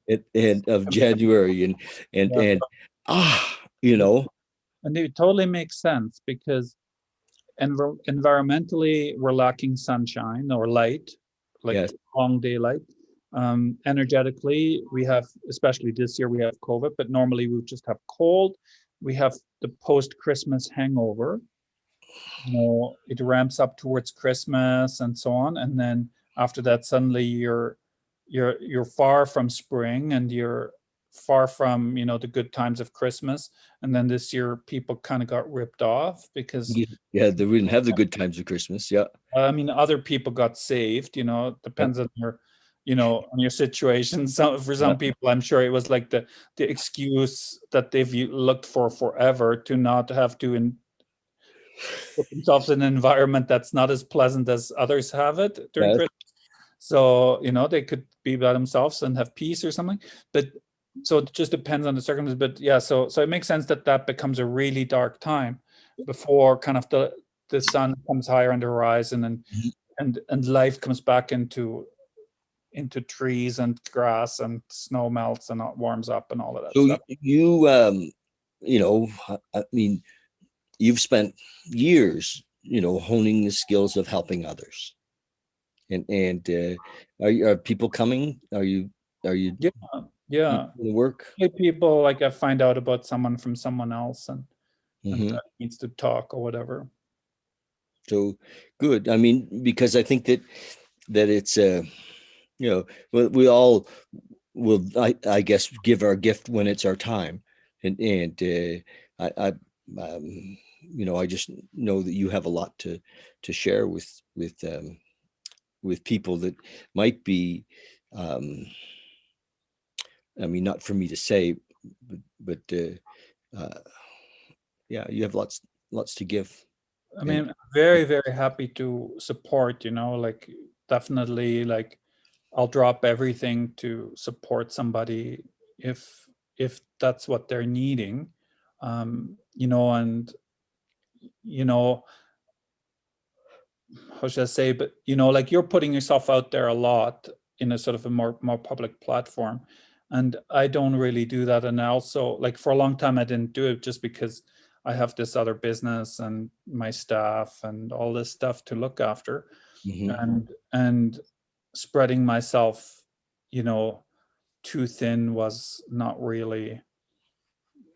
and of January, and Yeah. and ah, you Yeah. know, And it totally makes sense, because environmentally we're lacking sunshine or light, like yes, long daylight. Energetically, we have, especially this year, we have COVID, but normally we just have cold. We have the post-Christmas hangover. It ramps up towards Christmas and so on, and then after that, suddenly you're far from spring, and you're far from the good times of Christmas. And then this year, people kind of got ripped off, because yeah, they wouldn't have the good times of Christmas. Yeah, I mean, other people got saved. It yeah, depends on your situation. So for yeah, some people, I'm sure it was like the excuse that they've looked for forever, to not have to put themselves in an environment that's not as pleasant as others have it during yes, Christmas. So, they could be by themselves and have peace or something. But so it just depends on the circumstances. But yeah, so it makes sense that becomes a really dark time before kind of the sun comes higher on the horizon, Mhm. and life comes back into trees and grass, and snow melts and it warms up and all of that So stuff. you, I mean, you've spent years, honing the skills of helping others, and are people coming? Are you Yeah, yeah. doing the work? Like people, like I find out about someone from someone else, and Hmm. that needs to talk or whatever. So good. I mean, because I think that it's we all will, I guess, give our gift when it's our time, and I just know that you have a lot to share with people that might be, um, I mean, not for me to say, but yeah, you have lots to give, I and mean, very, very happy to support, like definitely, like I'll drop everything to support somebody if that's what they're needing. And you know, how should I say, but like you're putting yourself out there a lot in a sort of a more public platform. And I don't really do that. And I also, like, for a long time I didn't do it just because I have this other business and my staff and all this stuff to look after. Mhm. And spreading myself, you know, too thin was not really,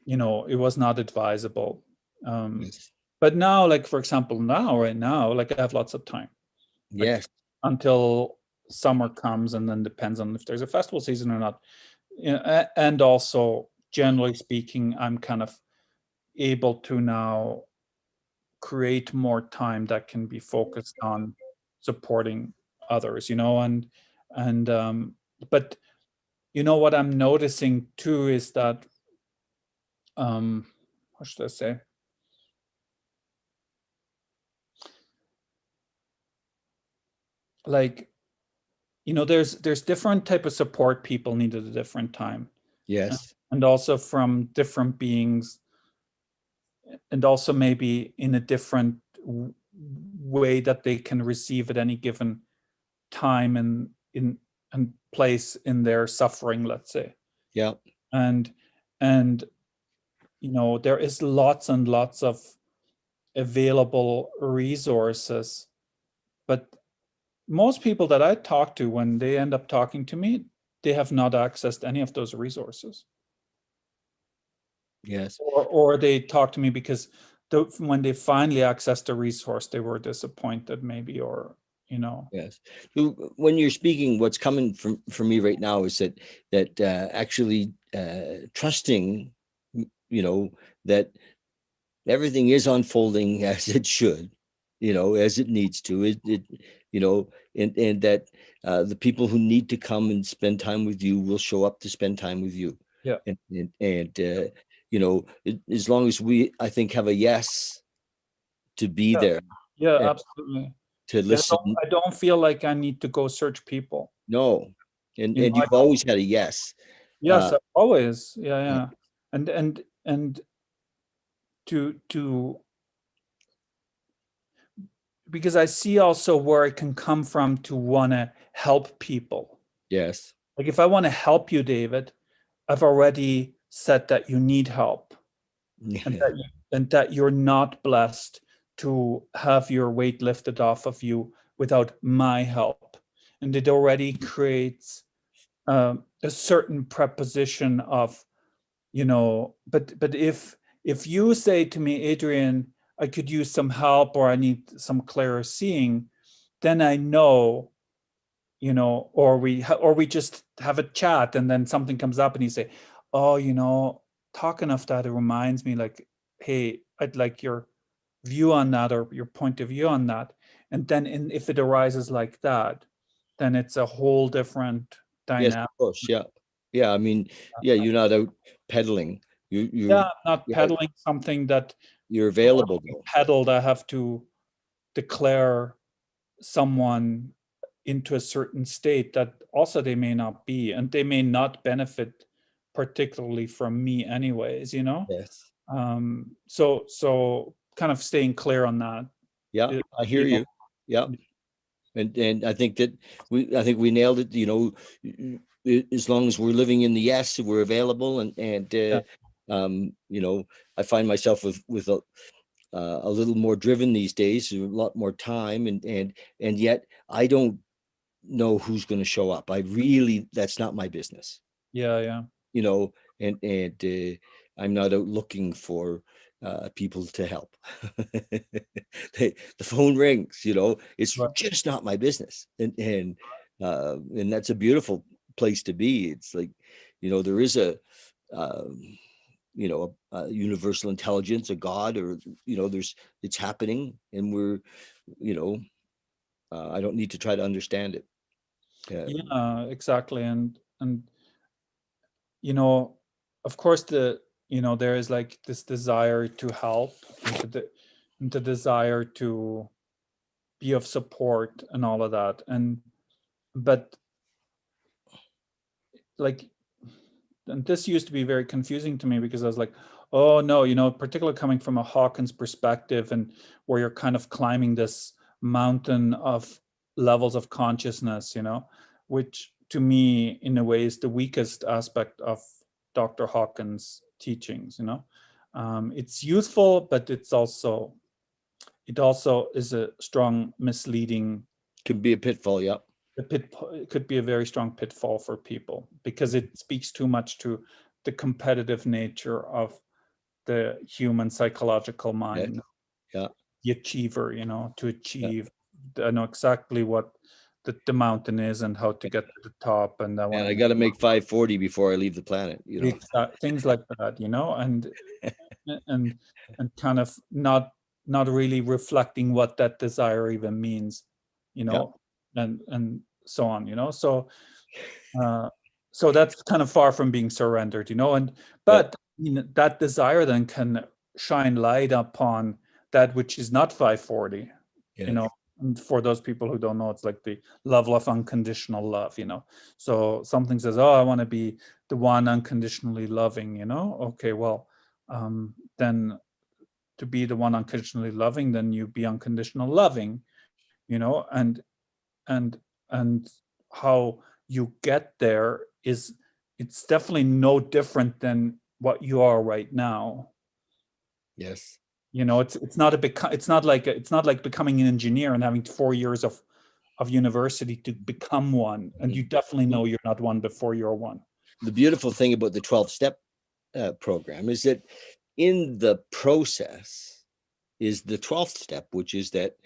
it was not advisable. Um, Yes, but now, like, for example, right now, like I have lots of time, like yes, until summer comes, and then depends on if there's a festival season or not. And also, generally speaking, I'm kind of able to now create more time that can be focused on supporting others, and but what I'm noticing too is that, what should I say? Like, there's different type of support people need at a different time, yes, and also from different beings, and also maybe in a different way that they can receive at any given time and place in their suffering, let's say. yeah, And and there is lots and lots of available resources, but most people that I talk to, when they end up talking to me, they have not accessed any of those resources, yes. or they talk to me because when they finally accessed a resource, they were disappointed, maybe, or you know Yes. So when you're speaking, what's coming from for me right now is that actually trusting, you know, that everything is unfolding as it should, as it needs to. And that the people who need to come and spend time with you will show up to spend time with you, yeah, and as long as we, I think, have a yes to be yeah, there yeah, and absolutely. to Yeah, listen. I don't feel like I need to go search people. No, and You know, and I you've don't. always had a yes. Yes, Uh, always. Yeah, uh, yeah. And to because I see also where it can come from to want to help people. yes, Like, if I want to help you, David, I've already said that you need help, and yeah, that you're not blessed to have your weight lifted off of you without my help. And it already creates a certain preposition of, but if you say to me, Adrian, I could use some help, or I need some clearer seeing, then I know, or we just have a chat, and then something comes up and you say, oh, talking of that, it reminds me, like, hey, I'd like your view on that, or your point of view on that. And then, if it arises like that, then it's a whole different yes, dynamic. of course, yeah, yeah. I mean, yeah, you're not out peddling. You Yeah, you I'm not you're, peddling something that you're in order available to be though. peddled, I have to declare someone into a certain state that also they may not be, and they may not benefit particularly from me anyways, you know. Yes. So kind of staying clear on that. Yeah, It- I hear you know, you. Yeah. And I think that we nailed it, as long as we're living in the yes, we're available, and yeah, I find myself with a little more driven these days, a lot more time, and yet I don't know who's going to show up. That's not my business, yeah, yeah, you know, and I'm not out looking for people to help. The phone rings, it's right. just not my business, and that's a beautiful place to be. It's like, there is um, a universal intelligence, a God, or it's happening, and we're, you know, I don't need to try to understand it. Yeah, exactly. And you know, of course, there is like this desire to help, and the desire to be of support and all of that. And but like, and this used to be very confusing to me because I was like, oh no, particularly coming from a Hawkins perspective, and where you're kind of climbing this mountain of levels of consciousness, which to me in a way is the weakest aspect of Dr. Hawkins' teachings. It's useful, but it also is a strong misleading. Can be a pitfall. Yeah. It could be a very strong pitfall for people because it speaks too much to the competitive nature of the human psychological Yeah. mind, Yeah. the achiever, to Yeah. achieve. I know exactly what the mountain is and how to get to the top, and I want And to I be got to make 540 before I leave the planet. things like that, and kind of not really reflecting what that desire even means, you Yeah. know, and so on, so uh, so that's kind of far from being surrendered, and Yeah. but that desire then can shine light upon that which is not 540, you Yes. know and for those people who don't know, it's like the level of unconditional love, so something says, oh, I want to be the one unconditionally loving, okay, well, then to be the one unconditionally loving, then you be unconditional loving, and and how you get there is, it's definitely no different than what you are right now. Yes. It's not like becoming an engineer and having 4 years of university to become one, and Mhm. you definitely know you're not one before you're one. The beautiful thing about the 12-step program is that in the process is the 12th step, which is that,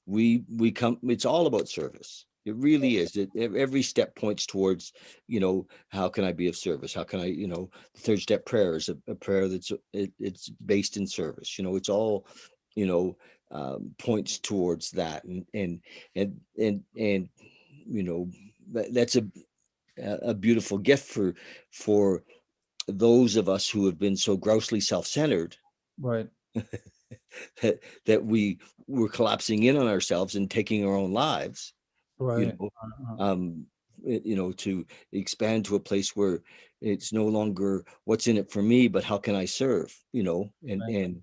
we come, it's all about service. It really is. Every step points towards, how can I be of service? How can I, the third step prayer is a prayer it's based in service. It's all, you know, points towards that. And that's a beautiful gift for those of us who have been so grossly self-centered Right. that we were collapsing in on ourselves and taking our own lives, you Right. know, um, to expand to a place where it's no longer what's in it for me, but how can I serve, and Right.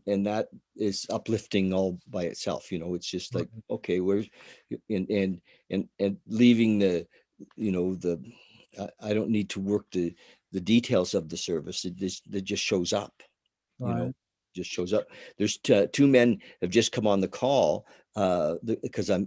and that is uplifting all by itself. It's just like, Right. okay, where's and leaving the I don't need to work the details of the service. It just shows up, you know Right. just shows up. There's two men have just come on the call, because I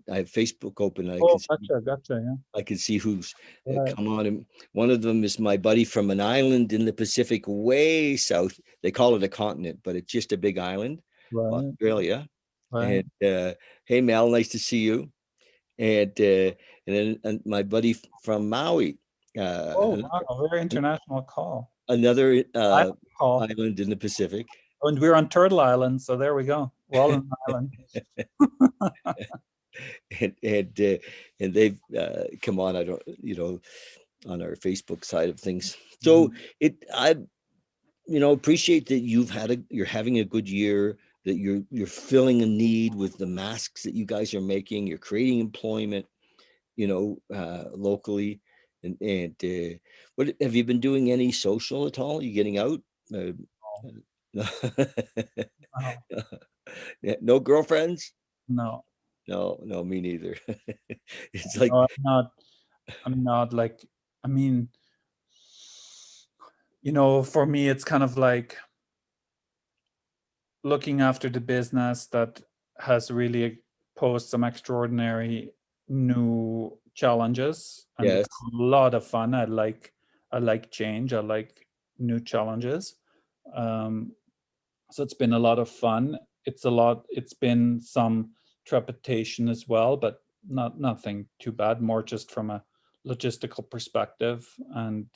have Facebook open, and Oh, gotcha, yeah. I can see who's Right. come on. And one of them is my buddy from an island in the Pacific, way south. They call it a continent, but it's just a big island, Right. Australia. Right. And hey, Mel, nice to see you. And then my buddy from Maui, Oh, uh, wow, very international call. another I call. island in the Pacific. And we're on Turtle Island, so there we go. We're all on an island. And they've come on. I don't, on our Facebook side of things. So Mhm. I appreciate that you're having a good year. that you're filling a need with the masks that you guys are making. You're creating employment, locally. And what have you been doing? Any social at all? You getting out? Uh, no. Oh, Yeah, no girlfriends? no, No, no, me neither. It's like, no, I'm not like, I mean, for me, it's kind of like looking after the business that has really posed some extraordinary new challenges, and it's yes, a lot of fun. I like change. I like new challenges. Um, so it's been a lot of fun. It's been some trepidation as well, but nothing too bad, more just from a logistical perspective. And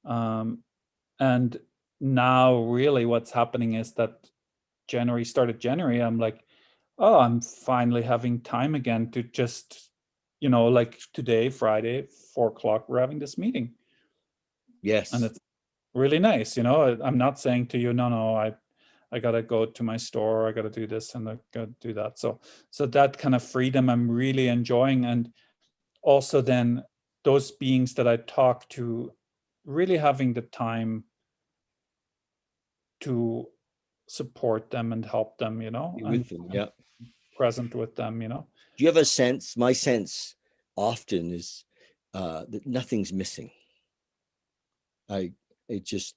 um and now really what's happening is that January, I'm like, oh, I'm finally having time again to just, like today, Friday, 4 o'clock, we're having this meeting. And yes. it's really nice. I'm not saying to you, no, no, I gotta go to my store, I gotta do this and I gotta do that. So that kind of freedom I'm really enjoying. And also then those beings that I talk to, really having the time to support them and help them, Be and with them, yeah. present with them. Do you have a sense? My sense often is that nothing's missing. I it just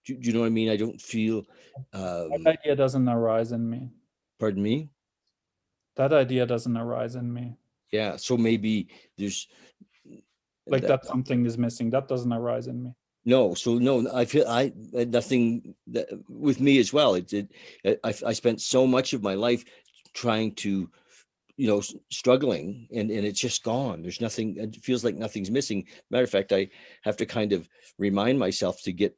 do you know what I mean? I don't feel That idea doesn't arise in me. pardon me? That idea doesn't arise in me. Yeah, so maybe there's Like that. that something is missing. That doesn't arise in me. No, so no, I feel nothing that, with me as well. I spent so much of my life trying to, struggling, and it's just gone. There's nothing. It feels like nothing's missing. Matter of fact, I have to kind of remind myself to get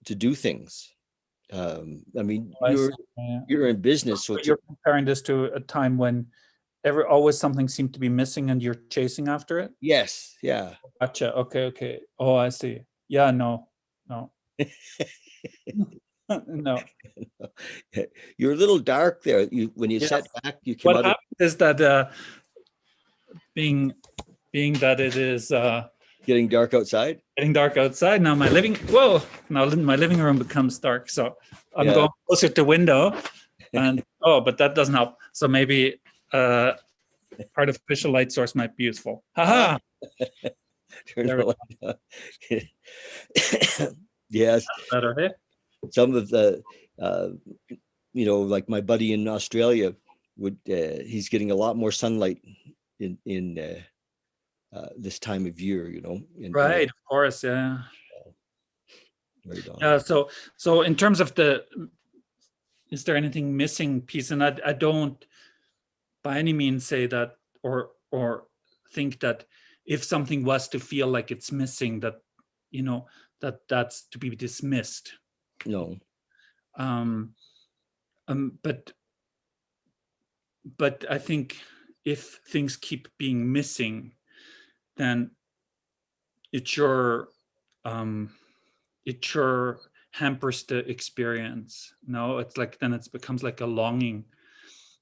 to do things. I mean, I you're see. Yeah. you're in business, so But you're comparing this to a time when always something seemed to be missing and you're chasing after it. yes, yeah. Gotcha. Okay. Okay. Oh, I see. Yeah. No. No. No. You're a little dark there. When you Yes. sat back, you came What out of happens is that being being that it is getting dark outside. getting dark outside now, my living room becomes dark. So I'm Yeah, going closer to window, and but that doesn't help. So maybe uh, artificial light source might be useful. ah, Haha. turn There we the light on. Yes, go. Better. Hey. some of the uh, like my buddy in Australia he's getting a lot more sunlight in this time of year, and Right. Of course. Yeah. right on. Yeah. So in terms of is there anything missing piece? And I don't by any means say that or think that if something was to feel like it's missing, that you know that's to be dismissed. No. um but I think if things keep being missing, then it sure um it sure hampers the experience. No, it's like then it becomes like a longing.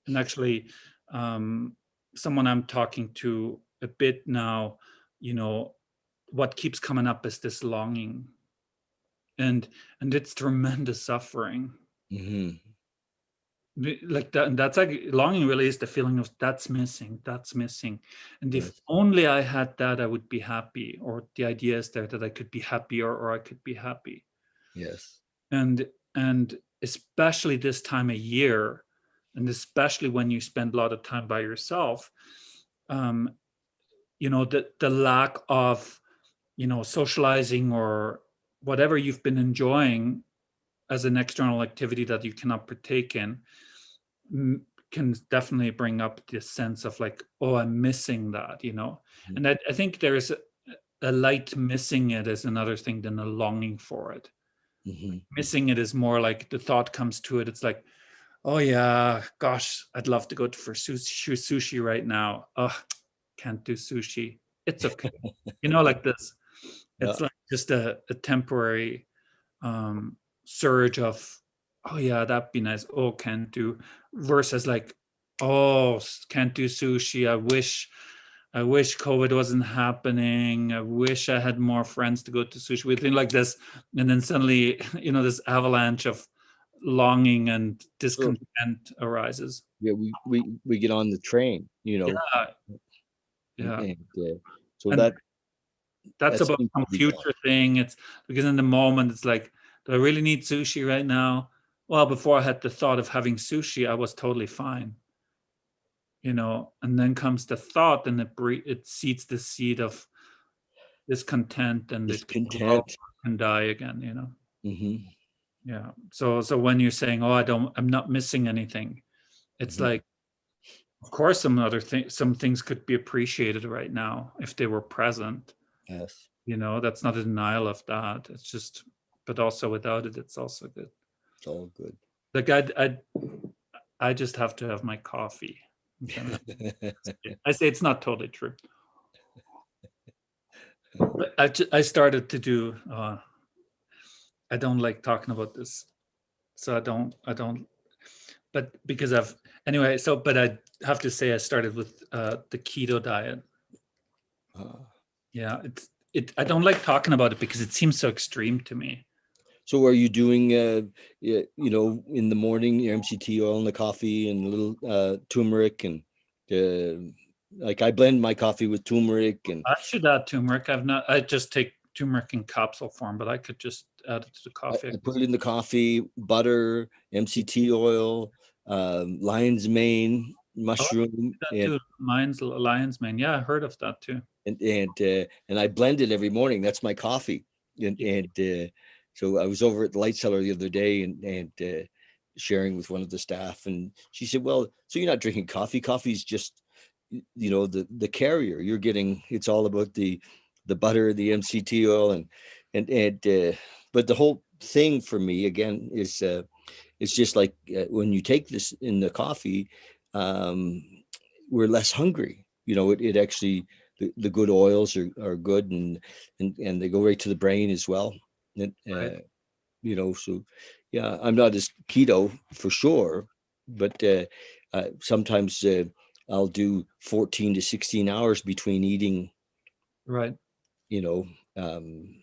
And actually, um someone I'm talking to a bit now, you know what keeps coming up is this longing, and it's tremendous suffering. Hmm. Like that, and that's like longing really is the feeling of that's missing, and if Yes. only I had that, I would be happy, or the idea is there that I could be happier, or I could be happy. Yes. and and especially this time of year, and especially when you spend a lot of time by yourself, um the lack of socializing or whatever you've been enjoying as an external activity that you cannot partake in, can definitely bring up this sense of like, oh, I'm missing that. And I think there's a light missing it is another thing than a longing for it. Hmm. Missing it is more like the thought comes to it, it's like, oh yeah, gosh, I'd love to go for sushi right now. Oh, can't do sushi. It's okay. Like this. Yeah. It's like just a temporary um, surge of oh yeah, that'd be nice. Oh, can't do, versus like, oh, can't do sushi. I wish COVID wasn't happening. I wish I had more friends to go to sushi with. Things like this, and then suddenly, this avalanche of longing and Sure. discontent arises. Yeah, we get on the train, Yeah, and, yeah. so And that's that about seems some to be gone. future thing. It's because in the moment, it's like, do I really need sushi right now? Well, before I had the thought of having sushi, I was totally fine. And then comes the thought, and it seeds the seed of discontent, and it can grow Discontent. and die again. Hmm. Yeah. So when you're saying, oh, I'm not missing anything, it's Hmm. like, of course, some things could be appreciated right now if they were present. Yes, That's not a denial of that. It's just, but also without it, it's also good. it's all good. Like I just have to have my coffee. Kind of, I say it's not totally true. But I started to do. I don't like talking about this, so I don't. But because I've anyway, but I have to say I started with the keto diet. Uh, Yeah, I don't like talking about it because it seems so extreme to me. so are you doing, in the morning, your MCT oil in the coffee and a little turmeric and like I blend my coffee with turmeric and I should add turmeric. I just take turmeric in capsule form, but I could just add it to the coffee. I put it in the coffee, butter, MCT oil, lion's mane, Oh, I mushroom, do that too. Mine's lion's mane. Yeah, I heard of that too. and I blend it every morning. That's my coffee. So I was over at the Light Cellar the other day and sharing with one of the staff, and she said, "Well, so you're not drinking coffee? Coffee's just the carrier. You're getting it's all about the butter, the MCT oil, and but the whole thing for me again is it's just like when you take this in the coffee, um, we're less hungry. It actually the good oils are good and they go right to the brain as well. And, Right. so yeah, I'm not as keto for sure, but sometimes I'll do 14 to 16 hours between eating. Right. You know, um,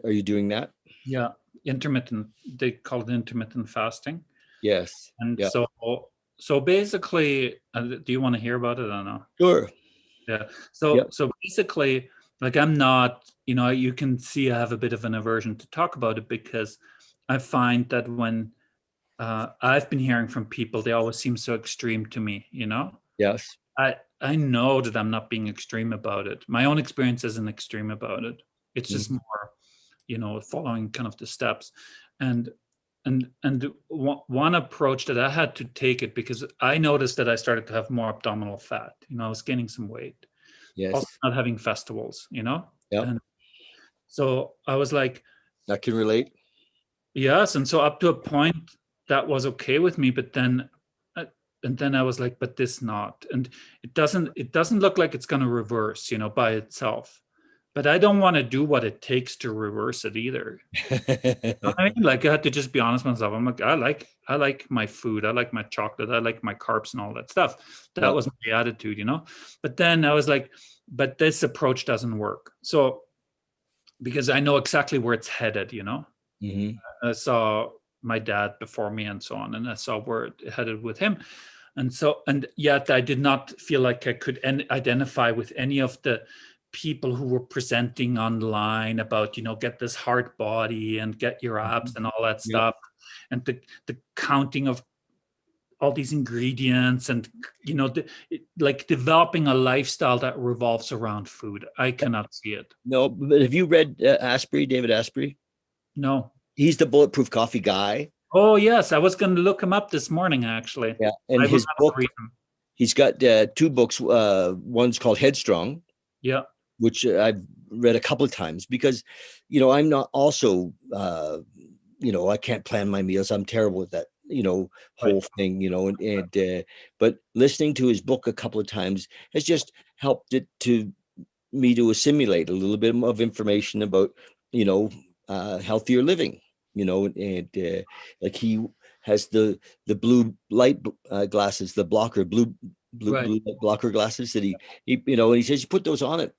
are you doing that? Yeah. Intermittent. They call it intermittent fasting. Yes. And Yeah. so basically, do you want to hear about it or no? Sure. Yeah. Yeah. So basically, like I'm not, you can see I have a bit of an aversion to talk about it because I find that when I've been hearing from people, they always seem so extreme to me. Yes. I know that I'm not being extreme about it. My own experience isn't extreme about it. It's just Mhm. more, following kind of the steps. And one approach that I had to take it because I noticed that I started to have more abdominal fat. I was gaining some weight. Also Yes. not having festivals. Yep. And so I was like, I can relate. yes. And so up to a point that was okay with me, but then uh, and then I was like, but this not. And it doesn't look like it's going to reverse, by itself. But I don't want to do what it takes to reverse it either. I mean, like I had to just be honest with myself. I'm like, I like my food, I like my chocolate, I like my carbs and all that stuff. That Yep. was my attitude. But then I was like, but this approach doesn't work. So because I know exactly where it's headed. Hmm. I saw my dad before me and so on, and I saw where it headed with him. And yet I did not feel like I could identify with any of the people who were presenting online about, get this heart body and get your abs and all that Yep. stuff, and the counting of all these ingredients and like developing a lifestyle that revolves around food. I cannot see it. No, but have you read Asprey, David Asprey? No. He's the bulletproof coffee guy. Oh yes, I was going to look him up this morning actually. Yeah. And I will his have to book, read him. he's got two books. One's called Headstrong, Yeah. which I've read a couple of times because, I'm not also, I can't plan my meals. I'm terrible at that, Right. whole thing, but listening to his book a couple of times has just helped it to me to assimilate a little bit of information about, healthier living, and like has the blue light glasses, the blue light blocker glasses that he and he says you put those on it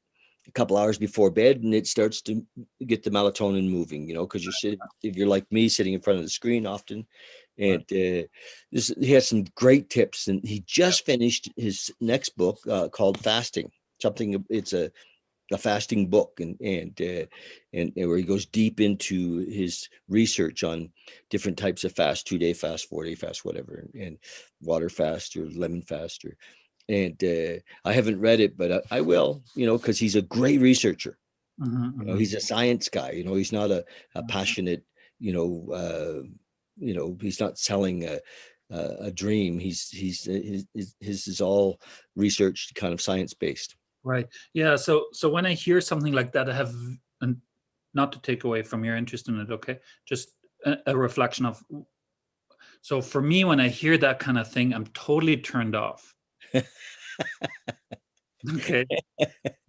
a couple hours before bed, and it starts to get the melatonin moving, because if you're like me, sitting in front of the screen often. And he has some great tips, and he just finished his next book called Fasting. It's a fasting book, and where he goes deep into his research on different types of fast, 2-day fast, 4-day fast, whatever, and water fast or lemon fast, and I haven't read it, but I will, because he's a great researcher. He's a science guy. He's not a passionate, he's not selling a dream. His is all research, kind of science based. Right. Yeah. So when I hear something like that, I have, and not to take away from your interest in it, okay, just a reflection of. So for me, when I hear that kind of thing, I'm totally turned off. Okay,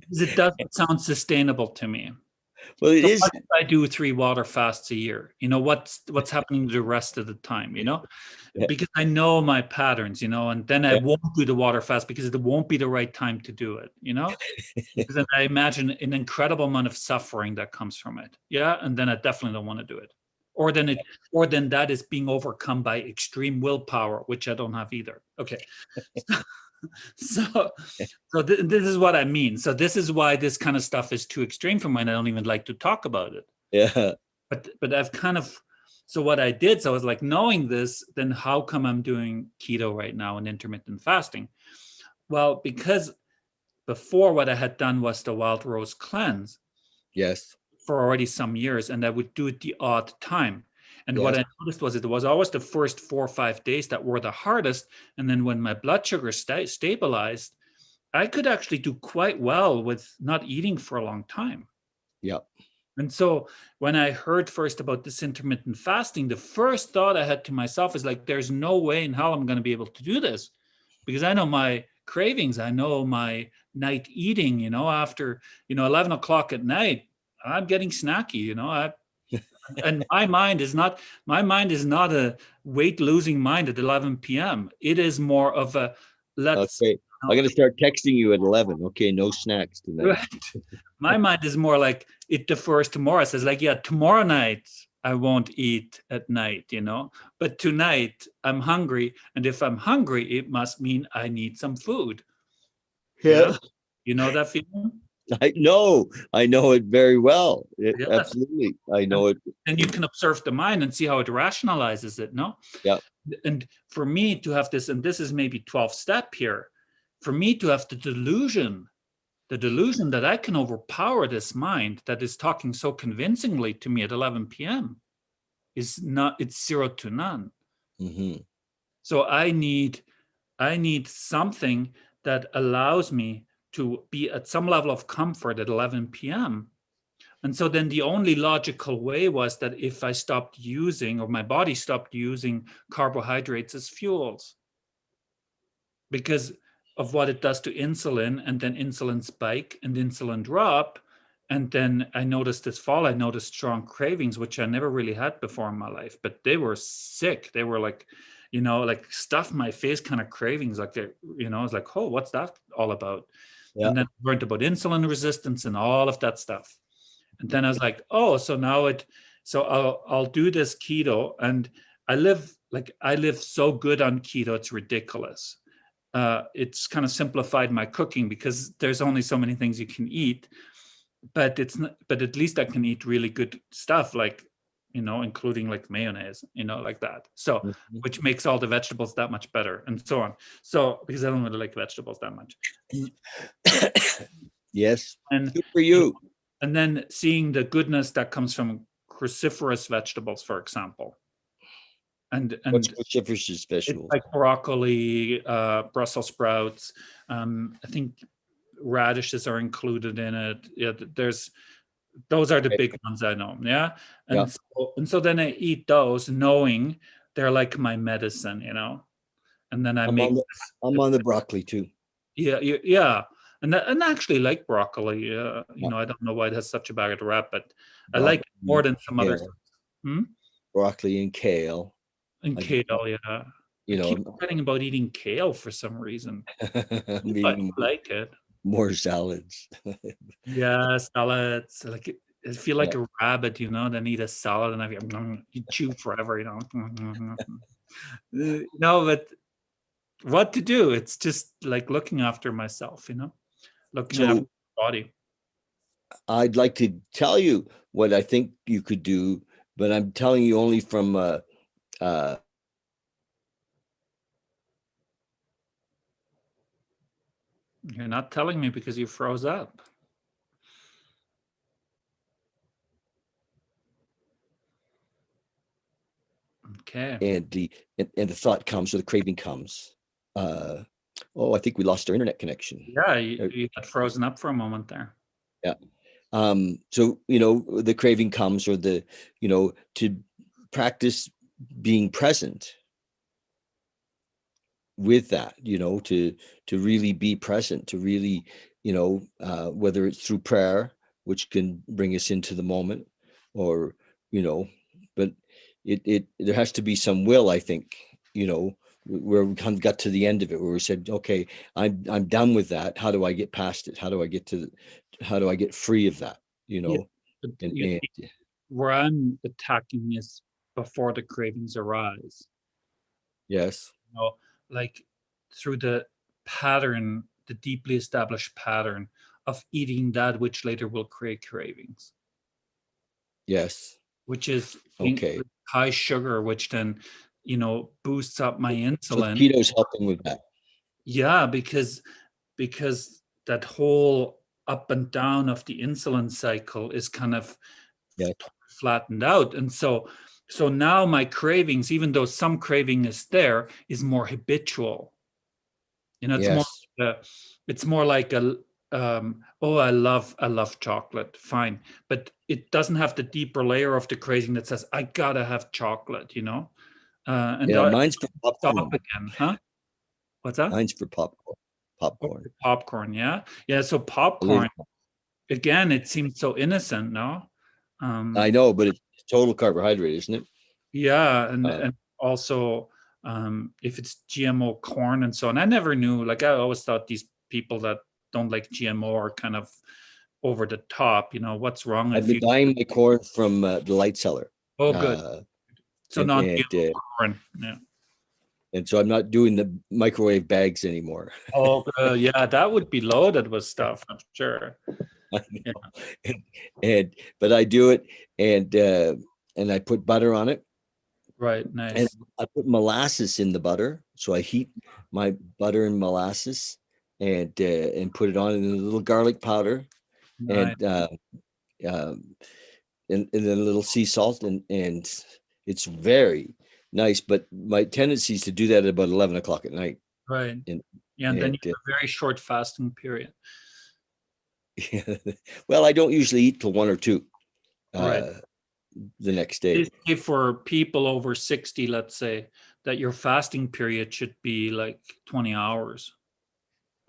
because it doesn't sound sustainable to me. Well, it so is. What if I do 3 water fasts a year? What's happening the rest of the time? Because I know my patterns. And then I won't do the water fast because it won't be the right time to do it. Because then I imagine an incredible amount of suffering that comes from it. Yeah, and then I definitely don't want to do it. Or then that is being overcome by extreme willpower, which I don't have either. Okay. So this is what I mean. So this is why this kind of stuff is too extreme for me, and I don't even like to talk about it. Yeah. But I've kind of, so what I did, so I was like, knowing this, then how come I'm doing keto right now and intermittent fasting? Well, because before what I had done was the wild rose cleanse. Yes. For already some years, and I would do it the odd time. And Yes. what I noticed was it was always the first 4 or 5 days that were the hardest. And then when my blood sugar stabilized, I could actually do quite well with not eating for a long time. Yeah. And so when I heard first about this intermittent fasting, the first thought I had to myself is like, there's no way in hell I'm going to be able to do this, because I know my cravings. I know my night eating, after, 11 o'clock at night, I'm getting snacky, and my mind is not a weight losing mind at 11 p.m. It is more of a Okay. I'm going to start texting you at 11. Okay. No snacks tonight. Right. My mind is more like it defers tomorrow. It says like, yeah, tomorrow night I won't eat at night, but tonight I'm hungry. And if I'm hungry, it must mean I need some food. Yeah. You know that feeling? I know it very well. Yes. Absolutely. I know it. And you can observe the mind and see how it rationalizes it, no? Yeah. And for me to have this, and this is maybe 12th step here, for me to have the delusion that I can overpower this mind that is talking so convincingly to me at 11 p.m. it's 0 to none. Mm-hmm. So I need something that allows me to be at some level of comfort at 11 p.m. And so then the only logical way was that if I stopped using, or my body stopped using carbohydrates as fuels, because of what it does to insulin, and then insulin spike and insulin drop. And then I noticed this fall, I noticed strong cravings, which I never really had before in my life, but they were sick. They were like, like stuff my face kind of cravings. Like, it's like, oh, what's that all about? Yeah. And then I learned about insulin resistance and all of that stuff. And then I was like, oh, so now I'll do this keto, and I live so good on keto, it's ridiculous. It's kind of simplified my cooking because there's only so many things you can eat, but at least I can eat really good stuff, like, including like mayonnaise, like that. So, which makes all the vegetables that much better, and so on. So, because I don't really like vegetables that much. Yes. And good for you. And then seeing the goodness that comes from cruciferous vegetables, for example. And what's cruciferous vegetables? Like broccoli, Brussels sprouts. I think radishes are included in it. Yeah, those are the big ones I know. Yeah, and so then I eat those, knowing they're like my medicine, And then I'm on the broccoli too. Yeah. And I actually like broccoli. I don't know why it has such a bad rap, but broccoli, I like it more than some others. Broccoli and kale. And I, kale, yeah. I you keep know, forgetting about eating kale for some reason. I'm I eating like it. more salads. Yeah, salads. Like I feel Yeah. like a rabbit, then eat a salad and you chew forever, No, but what to do? It's just like looking after myself, looking after So my body. I'd like to tell you what I think you could do, but I'm telling you only from uh, You're not telling me because you froze up. Okay. and the thought comes or the craving comes. Uh, oh, I think we lost our internet connection. Yeah, you got frozen up for a moment there. Yeah. So the craving comes, or to practice being present with that, to really be present, to really, whether it's through prayer, which can bring us into the moment, or but it there has to be some will, I think, where we kind of got to the end of it, where we said, okay, I'm done with that. How do I get past it? How do I get free of that? Yeah, but And where I'm attacking is before the cravings arise. yes, know, like through the pattern, the deeply established pattern of eating that which later will create cravings, yes, which is okay. high sugar, which then, boosts up my So insulin. keto's helping with that. Yeah, because that whole up and down of the insulin cycle is kind of Yeah. flattened out. And so now my cravings, even though some craving is there, is more habitual. It's more Yes. it's more like a oh, I love chocolate, fine, but it doesn't have the deeper layer of the craving that says I gotta have chocolate, and Yeah. I Mine's for stop popcorn. again, huh? What's that? Mine's for popcorn. Oh, Popcorn. popcorn, yeah, yeah. So A little. popcorn again, it seems so innocent, no? I Um, know, but it's total carbohydrate, isn't it? yeah, and Uh, and also if it's GMO corn and so on. I never knew. Like I always thought these people that don't like GMO are kind of over the top. What's wrong I've if been you? buying my corn from the light seller, Oh, good. uh, So and non-GMO corn. Yeah. so I'm not doing the microwave bags anymore. Oh, yeah, that would be loaded with stuff. I'm sure. I Yeah. know. But I do it, and I put butter on it, Right. and Nice. I put molasses in the butter. So I heat my butter and molasses, and put it on, in a little garlic powder, Nice. and um, and then a little sea salt, and it's very nice. But my tendency is to do that at about 11 o'clock at night, Right. and Yeah, and then and you have a very short fasting period. well, I don't usually eat till 1 or 2 Right. uh, the next day. They say for people over 60, let's say, that your fasting period should be like 20 hours.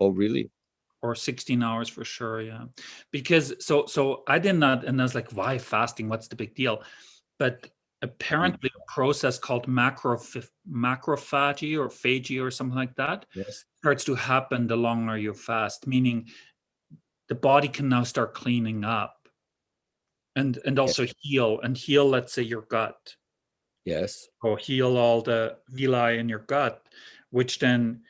Oh, really? Or 16 hours for sure, yeah. Because so I did not, and I was like, why fasting? What's the big deal? But apparently a process called macrophagy or phagy or something like that Yes. starts to happen the longer you fast, meaning the body can now start cleaning up and Yeah. also heal, let's say, your gut, Yes. or heal all the villi in your gut, which then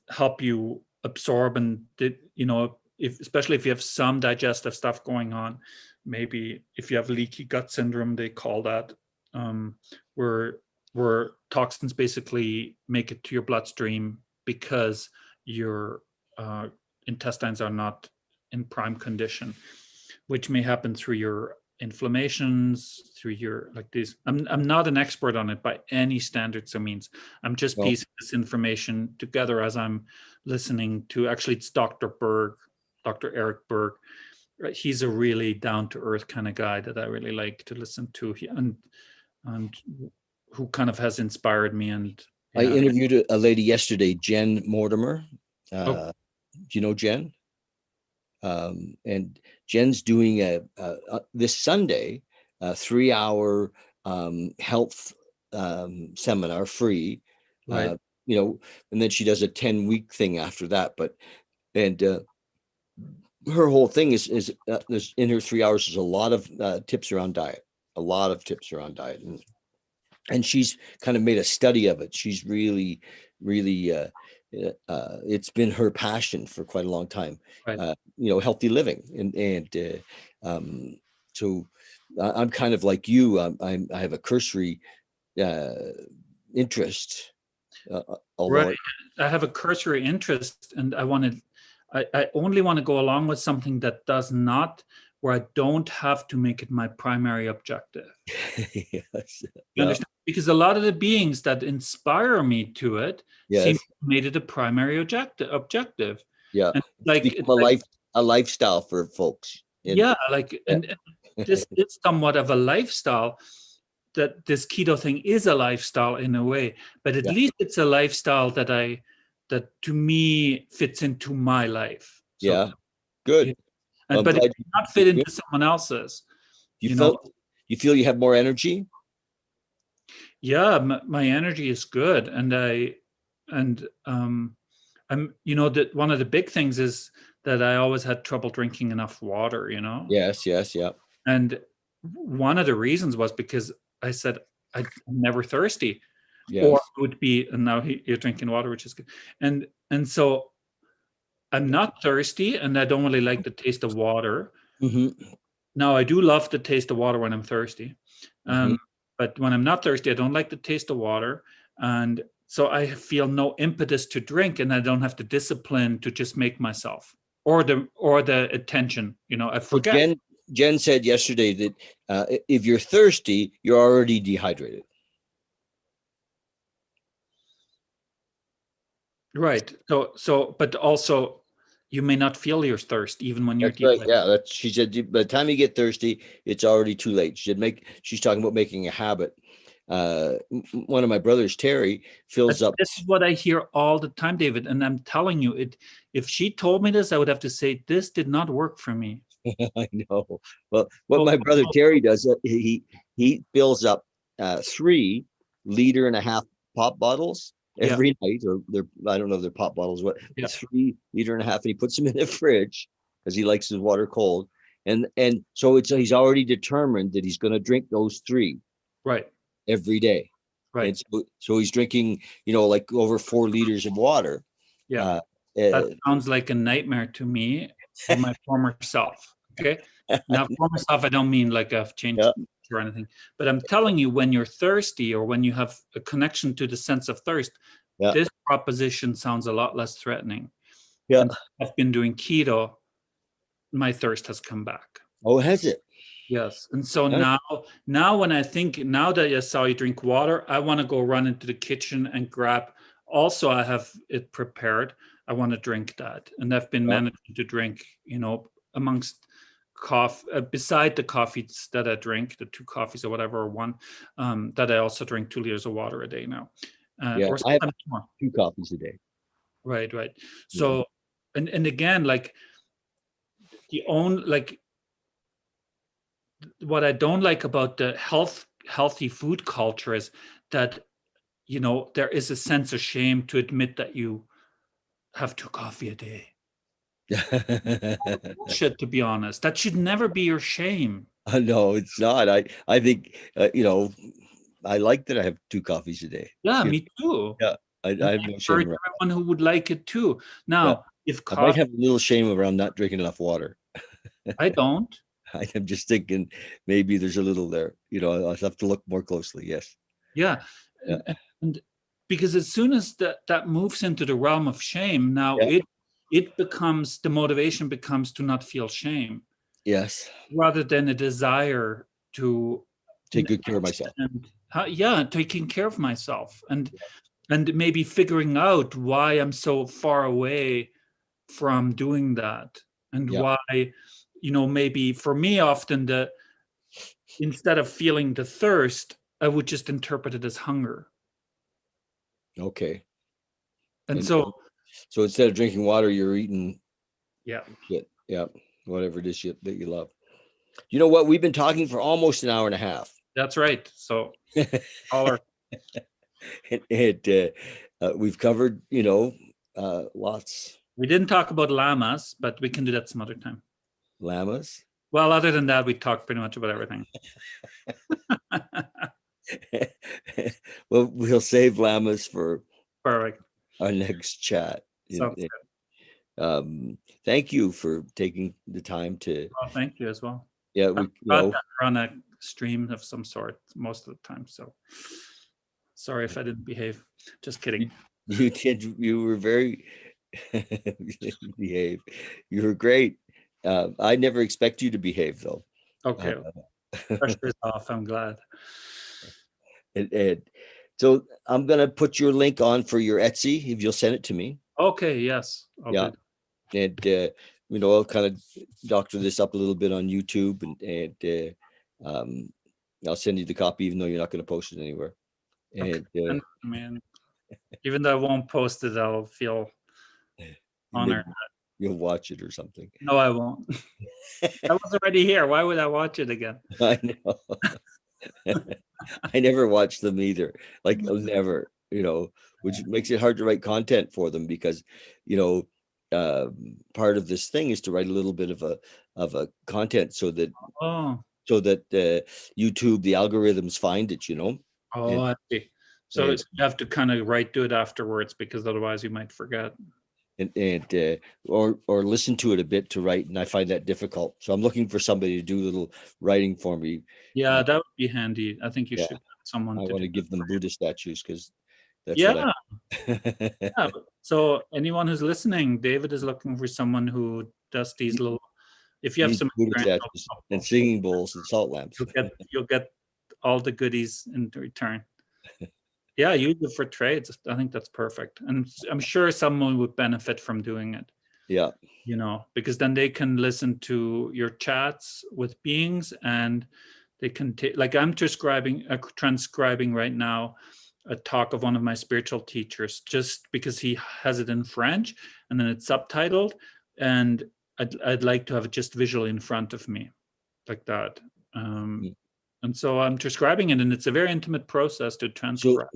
help you absorb and if especially if you have some digestive stuff going on, maybe if you have leaky gut syndrome, they call that, um, where where toxins basically make it to your bloodstream because your uh, intestines are not in prime condition, which may happen through your inflammations, through your like these. I'm not an expert on it by any standards or means. I'm just Well, piecing this information together as I'm listening to, actually it's Dr. Berg, Dr. Eric Berg. Right? He's a really down to earth kind of guy that I really like to listen to. And who kind of has inspired me. And I yeah. interviewed a lady yesterday, Jen Mortimer. Oh, Do you know Jen? And Jen's doing this Sunday a 3-hour health seminar free, Right. you know, and then she does a 10-week thing after that. But and her whole thing is there's in her 3 hours is a lot of tips around diet, a lot of tips around diet, and she's kind of made a study of it. She's really it's been her passion for quite a long time. Right. You know, healthy living, so I'm kind of like you. I have a cursory uh, interest, Right. although I have a cursory interest, and I only want to go along with something that does not, where I don't have to make it my primary objective. yes, You yeah, understand? Because a lot of the beings that inspire me to it seem yes, to have made it a primary objective. yeah. And It's it's become like, a lifestyle for folks, and yeah, like, yeah, and this is somewhat of a lifestyle. That this keto thing is a lifestyle in a way, but at yeah, least it's a lifestyle that to me fits into my life. So, yeah. Good. yeah, and I'm but it glad cannot you're fit doing. into someone else's. You You know, felt you feel you have more energy. yeah, my energy is good, and I'm that one of the big things is that I always had trouble drinking enough water. Yes, yes, yeah, And one of the reasons was because I said I'm never thirsty, or yes. it would be, and now you're drinking water, which is good. And so I'm not thirsty, and I don't really like the taste of water. Hmm. Now I do love the taste of water when I'm thirsty, Hmm. um, but when I'm not thirsty, I don't like the taste of water, and so I feel no impetus to drink, and I don't have the discipline to just make myself or the attention. I So forget. Jen said yesterday that if you're thirsty, you're already dehydrated. Right. So, but also, you may not feel your thirst even when you're That's right. dehydrated. Yeah, that's she said. By the time you get thirsty, it's already too late. She's talking about making a habit. One of my brothers, Terry, fills up. This is what I hear all the time, David, and I'm telling you, it. If she told me this, I would have to say this did not work for me. I know. Well, what So, my brother Terry does, he fills up 3 1/2 liter pop bottles yeah, every night, or they're I don't know if they're pop bottles, what yeah, 3 1/2 liter, and he puts them in the fridge because he likes his water cold, and so he's already determined that he's going to drink those three right, every day, right, and so he's drinking like over 4 liters of water. yeah. Uh, That uh, sounds like a nightmare to me of my former self. Okay. Now, former self, I don't mean like I've yeah, changed or anything, but I'm telling you, when you're thirsty or when you have a connection to the sense of thirst, yeah, this proposition sounds a lot less threatening. yeah. And I've been doing keto, my thirst has come back. Oh, has it? Yes. And so Huh? now when I think, now that I saw you drink water, I want to go run into the kitchen and grab. Also, I have it prepared. I want to drink that. And I've been Yeah. managing to drink, amongst coffee, beside the coffees that I drink, the two coffees or whatever, or one, that I also drink 2 liters of water a day now, Yeah, or I have sometimes more. 2 coffees a day. Right, right. Yeah. So, and again, like like what I don't like about the healthy food culture is that there is a sense of shame to admit that you have 2 coffee a day. Bullshit, to be honest. That should never be your shame. No, it's not. I think I like that I have 2 coffees a day. Yeah, Yeah, me too. yeah. And I have I no shame encourage around. everyone who would like it too. Yeah, Now, if I might coffee, have a little shame around not drinking enough water. I don't. I'm just thinking maybe there's a little there. I'll have to look more closely. Yes. Yeah, Yeah. and because as soon as that moves into the realm of shame, now Yeah. it becomes, the motivation becomes to not feel shame, Yes. rather than a desire to Take good care of myself. and yeah, taking care of myself, and maybe figuring out why I'm so far away from doing that, and Yeah. why, maybe for me, often instead of feeling the thirst, I would just interpret it as hunger. Okay. And And so, so instead of drinking water, you're eating yeah, shit. Yeah. Whatever it is that you love. You know what? We've been talking for almost an hour and a half. that's right. So, holler. We've covered, lots. We didn't talk about llamas, but we can do that some other time. Llamas. Well, other than that, we talked pretty much about everything. Well, we'll save llamas for Perfect. our next chat. Sounds good. Thank you for taking the time to. Well, thank you as well. Yeah, I'm glad that we're on a stream of some sort most of the time. So sorry if I didn't behave. Just kidding. you did. You were very behave. You were great. I never expect you to behave though. Okay. Pressure is off. I'm glad. And so I'm gonna put your link on for your Etsy if you'll send it to me. Okay. Yes. I'll Yeah, do. and I'll kind of doctor this up a little bit on YouTube, and I'll send you the copy, even though you're not going to post it anywhere. Okay. And I mean, even though I won't post it, I'll feel honored. you'll watch it or something. No, I won't. I was already here. Why would I watch it again? I know. I never watch them either. Like never, which makes it hard to write content for them because, part of this thing is to write a little bit of a content so that Oh, YouTube, the algorithms find it, oh, I see. So and you have to kind of do it afterwards because otherwise you might forget. or listen to it a bit to write, and I find that difficult. So I'm looking for somebody to do a little writing for me. Yeah, that would be handy. I think you Yeah, should get someone I to want do to give that them for you. Buddha statues because that's what Yeah, I. yeah. So anyone who's listening, David is looking for someone who does these little. If you have Need some Buddha experience, statues and singing bowls and salt lamps. you'll get all the goodies in return. Yeah, use it for trades. I think that's perfect, and I'm sure someone would benefit from doing it. Yeah. Because then they can listen to your chats with beings, and they can take. Like I'm transcribing right now a talk of one of my spiritual teachers, just because he has it in French, and then it's subtitled, and I'd like to have it just visually in front of me, like that. And so I'm transcribing it, and it's a very intimate process to So transcribe.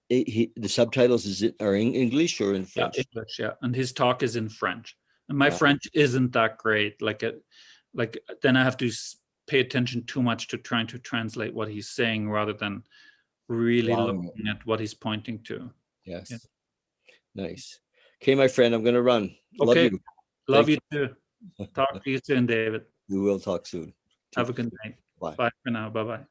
the subtitles are in English or in Yeah, French? English, yeah. And his talk is in French. And my Ah. French isn't that great. Then I have to pay attention too much to trying to translate what he's saying rather than really looking at what he's pointing to. Yes. Yeah. Nice. Okay, my friend, I'm going to run. Love Okay. you. Love you too. Talk to you soon, David. We will talk soon. Have a good night. Bye. Bye for now. Bye-bye.